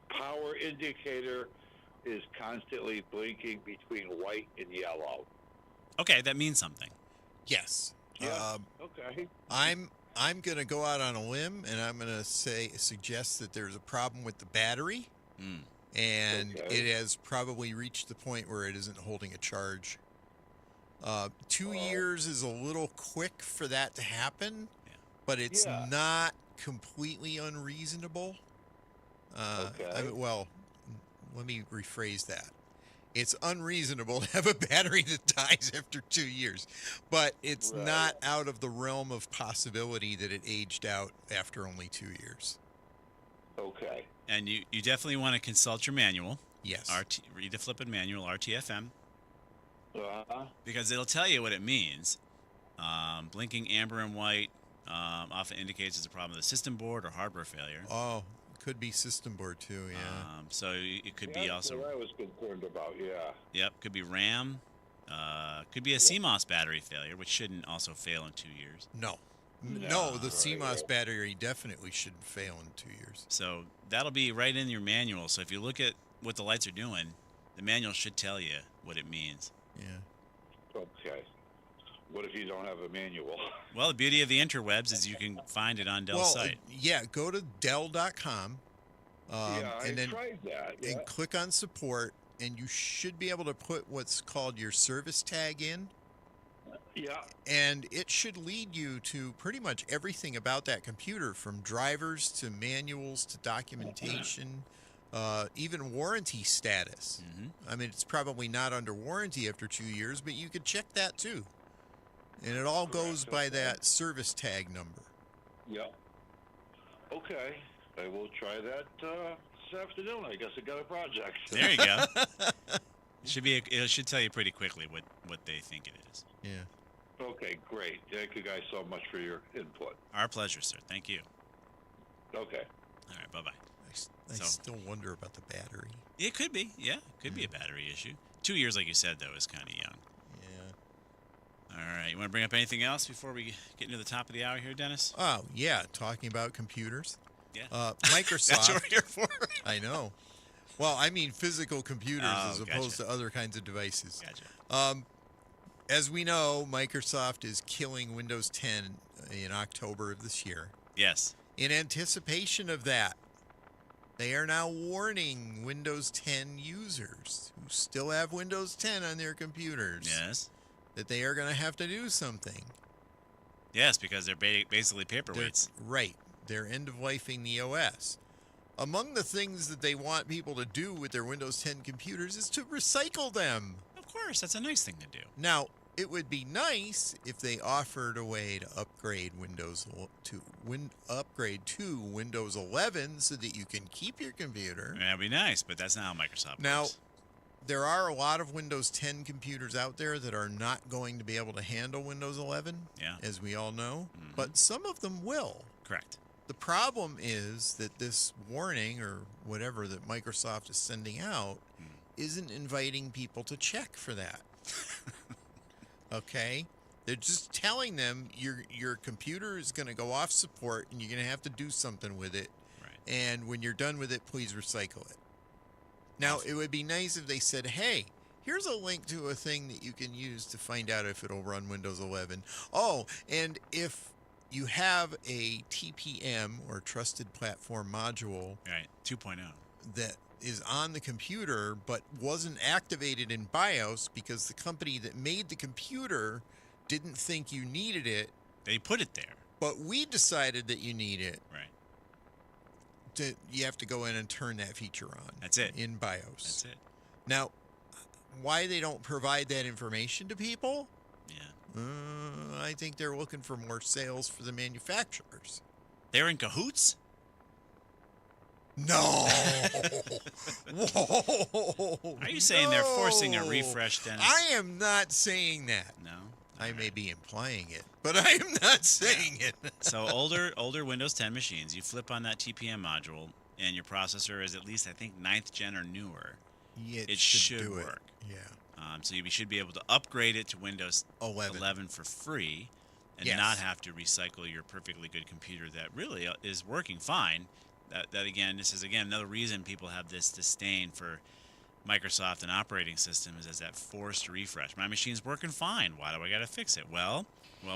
power indicator is constantly blinking between white and yellow. Okay, that means something. Yes. Yeah. Okay. I'm going to go out on a limb, and I'm going to suggest that there's a problem with the battery, and it has probably reached the point where it isn't holding a charge. 2 years is a little quick for that to happen, but it's not completely unreasonable. Well, let me rephrase that. It's unreasonable to have a battery that dies after 2 years, but it's not out of the realm of possibility that it aged out after only 2 years. Okay. And you definitely want to consult your manual. Yes. Read the flipping manual, RTFM. Uh-huh. Because it'll tell you what it means. Blinking amber and white often indicates it's a problem with the system board or hardware failure. Oh, could be system board too, yeah. So it could be also... That's what I was concerned about, yeah. Yep, could be RAM. Could be a CMOS battery failure, which shouldn't also fail in 2 years. No, the CMOS battery definitely shouldn't fail in 2 years. So that'll be right in your manual. So if you look at what the lights are doing, the manual should tell you what it means. Yeah. Okay. What if you don't have a manual? Well, the beauty of the interwebs is you can find it on Dell's site. Yeah, go to Dell.com. And then tried that. And click on support, and you should be able to put what's called your service tag in. Yeah. And it should lead you to pretty much everything about that computer, from drivers to manuals to documentation, even warranty status. I mean, it's probably not under warranty after 2 years, but you could check that too. And it all goes by that service tag number. Yeah. Okay. I will try that this afternoon. I guess I got a project. There you go. It should tell you pretty quickly what they think it is. Yeah. Okay, great. Thank you guys so much for your input. Our pleasure, sir. Thank you. Okay. All right. Bye bye. I still wonder about the battery. It could be. Yeah, it could be a battery issue. 2 years, like you said, though, is kind of young. Yeah. All right. You want to bring up anything else before we get into the top of the hour here, Dennis? Oh, yeah. Talking about computers. Yeah. Microsoft. That's what we're here for. I know. Well, I mean physical computers as opposed gotcha. to other kinds of devices. Gotcha. As we know, Microsoft is killing Windows 10 in October of this year. Yes. In anticipation of that, they are now warning Windows 10 users who still have Windows 10 on their computers that they are going to have to do something. Yes, because they're basically paperweights. Right. They're end-of-lifing the OS. Among the things that they want people to do with their Windows 10 computers is to recycle them. Of course, that's a nice thing to do. Now, it would be nice if they offered a way to upgrade to Windows 11 so that you can keep your computer. That'd be nice, but that's not how Microsoft Now, works. there are a lot of Windows 10 computers out there that are not going to be able to handle Windows 11, as we all know, but some of them will. Correct. The problem is that this warning or whatever that Microsoft is sending out isn't inviting people to check for that. Okay? They're just telling them your computer is going to go off support and you're going to have to do something with it. Right. And when you're done with it, please recycle it. Now, it would be nice if they said, hey, here's a link to a thing that you can use to find out if it'll run Windows 11. Oh, and if you have a TPM or Trusted Platform Module, right, 2.0, that is on the computer but wasn't activated in BIOS because the company that made the computer didn't think you needed it. They put it there. But we decided that you need it. Right. You have to go in and turn that feature on. That's it. In BIOS. That's it. Now, why they don't provide that information to people? Yeah. I think they're looking for more sales for the manufacturers. They're in cahoots? No. Whoa. Are you saying they're forcing a refresh, Dennis? I am not saying that. No. I may be implying it, but I am not saying it. So older Windows 10 machines, you flip on that TPM module, and your processor is at least, I think, 9th gen or newer. Yeah, it should do work. It. Yeah. So you should be able to upgrade it to Windows 11 for free and not have to recycle your perfectly good computer that really is working fine. That again, this is another reason people have this disdain for Microsoft and operating systems as that forced refresh. My machine's working fine. Why do I got to fix it? Well,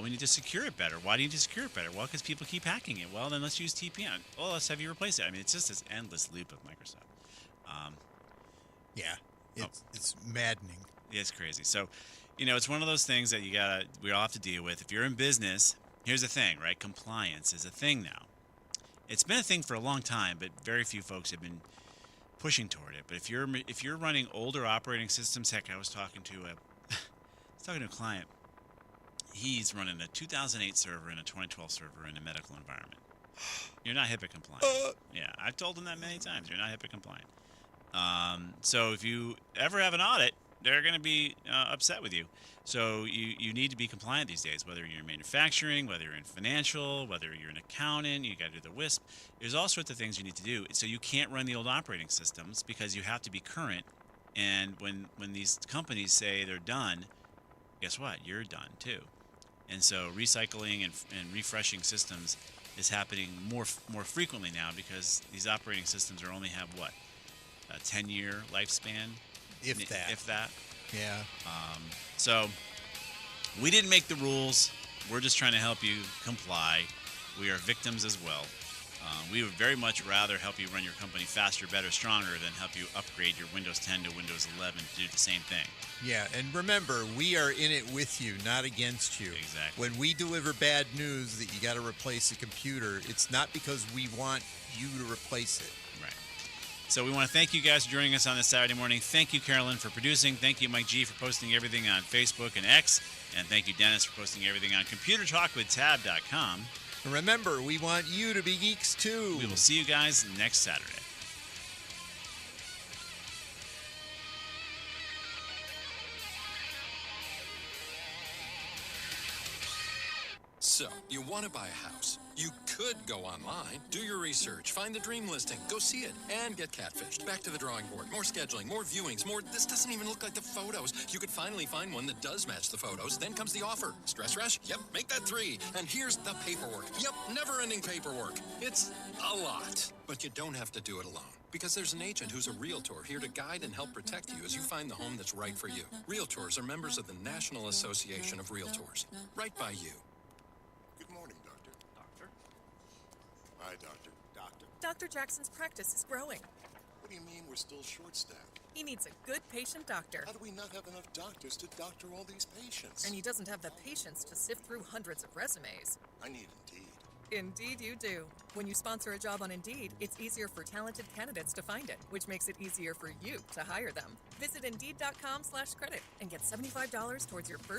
we need to secure it better. Why do you need to secure it better? Well, because people keep hacking it. Well, then let's use TPM. Well, let's have you replace it. I mean, it's just this endless loop of Microsoft. It's maddening. It's crazy. So, it's one of those things that we all have to deal with. If you're in business, here's the thing, right? Compliance is a thing now. It's been a thing for a long time, but very few folks have been pushing toward it. But if you're running older operating systems, heck, I was talking to a client. He's running a 2008 server and a 2012 server in a medical environment. You're not HIPAA compliant. Yeah, I've told him that many times. You're not HIPAA compliant. So if you ever have an audit, they're going to be upset with you. So you need to be compliant these days, whether you're in manufacturing, whether you're in financial, whether you're an accountant, you got to do the WISP. There's all sorts of things you need to do. So you can't run the old operating systems because you have to be current. And when these companies say they're done, guess what? You're done too. And so recycling and refreshing systems is happening more frequently now because these operating systems only have what? A 10-year lifespan? If that. Yeah. So we didn't make the rules. We're just trying to help you comply. We are victims as well. We would very much rather help you run your company faster, better, stronger than help you upgrade your Windows 10 to Windows 11 to do the same thing. Yeah, and remember, we are in it with you, not against you. Exactly. When we deliver bad news that you got to replace a computer, it's not because we want you to replace it. Right. So we want to thank you guys for joining us on this Saturday morning. Thank you, Carolyn, for producing. Thank you, Mike G, for posting everything on Facebook and X. And thank you, Dennis, for posting everything on ComputerTalkWithTab.com. And remember, we want you to be geeks, too. We will see you guys next Saturday. So, you want to buy a house. You could go online, do your research, find the dream listing, go see it, and get catfished. Back to the drawing board. More scheduling, more viewings, more. This doesn't even look like the photos. You could finally find one that does match the photos. Then comes the offer. Stress rush? Yep, make that 3. And here's the paperwork. Yep, never-ending paperwork. It's a lot. But you don't have to do it alone. Because there's an agent who's a realtor here to guide and help protect you as you find the home that's right for you. Realtors are members of the National Association of Realtors. Right by you. Good morning, Doctor. Doctor? Hi, Doctor. Doctor. Dr. Jackson's practice is growing. What do you mean we're still short-staffed? He needs a good patient doctor. How do we not have enough doctors to doctor all these patients? And he doesn't have the patience to sift through hundreds of resumes. I need Indeed. Indeed you do. When you sponsor a job on Indeed, it's easier for talented candidates to find it, which makes it easier for you to hire them. Visit Indeed.com/credit and get $75 towards your first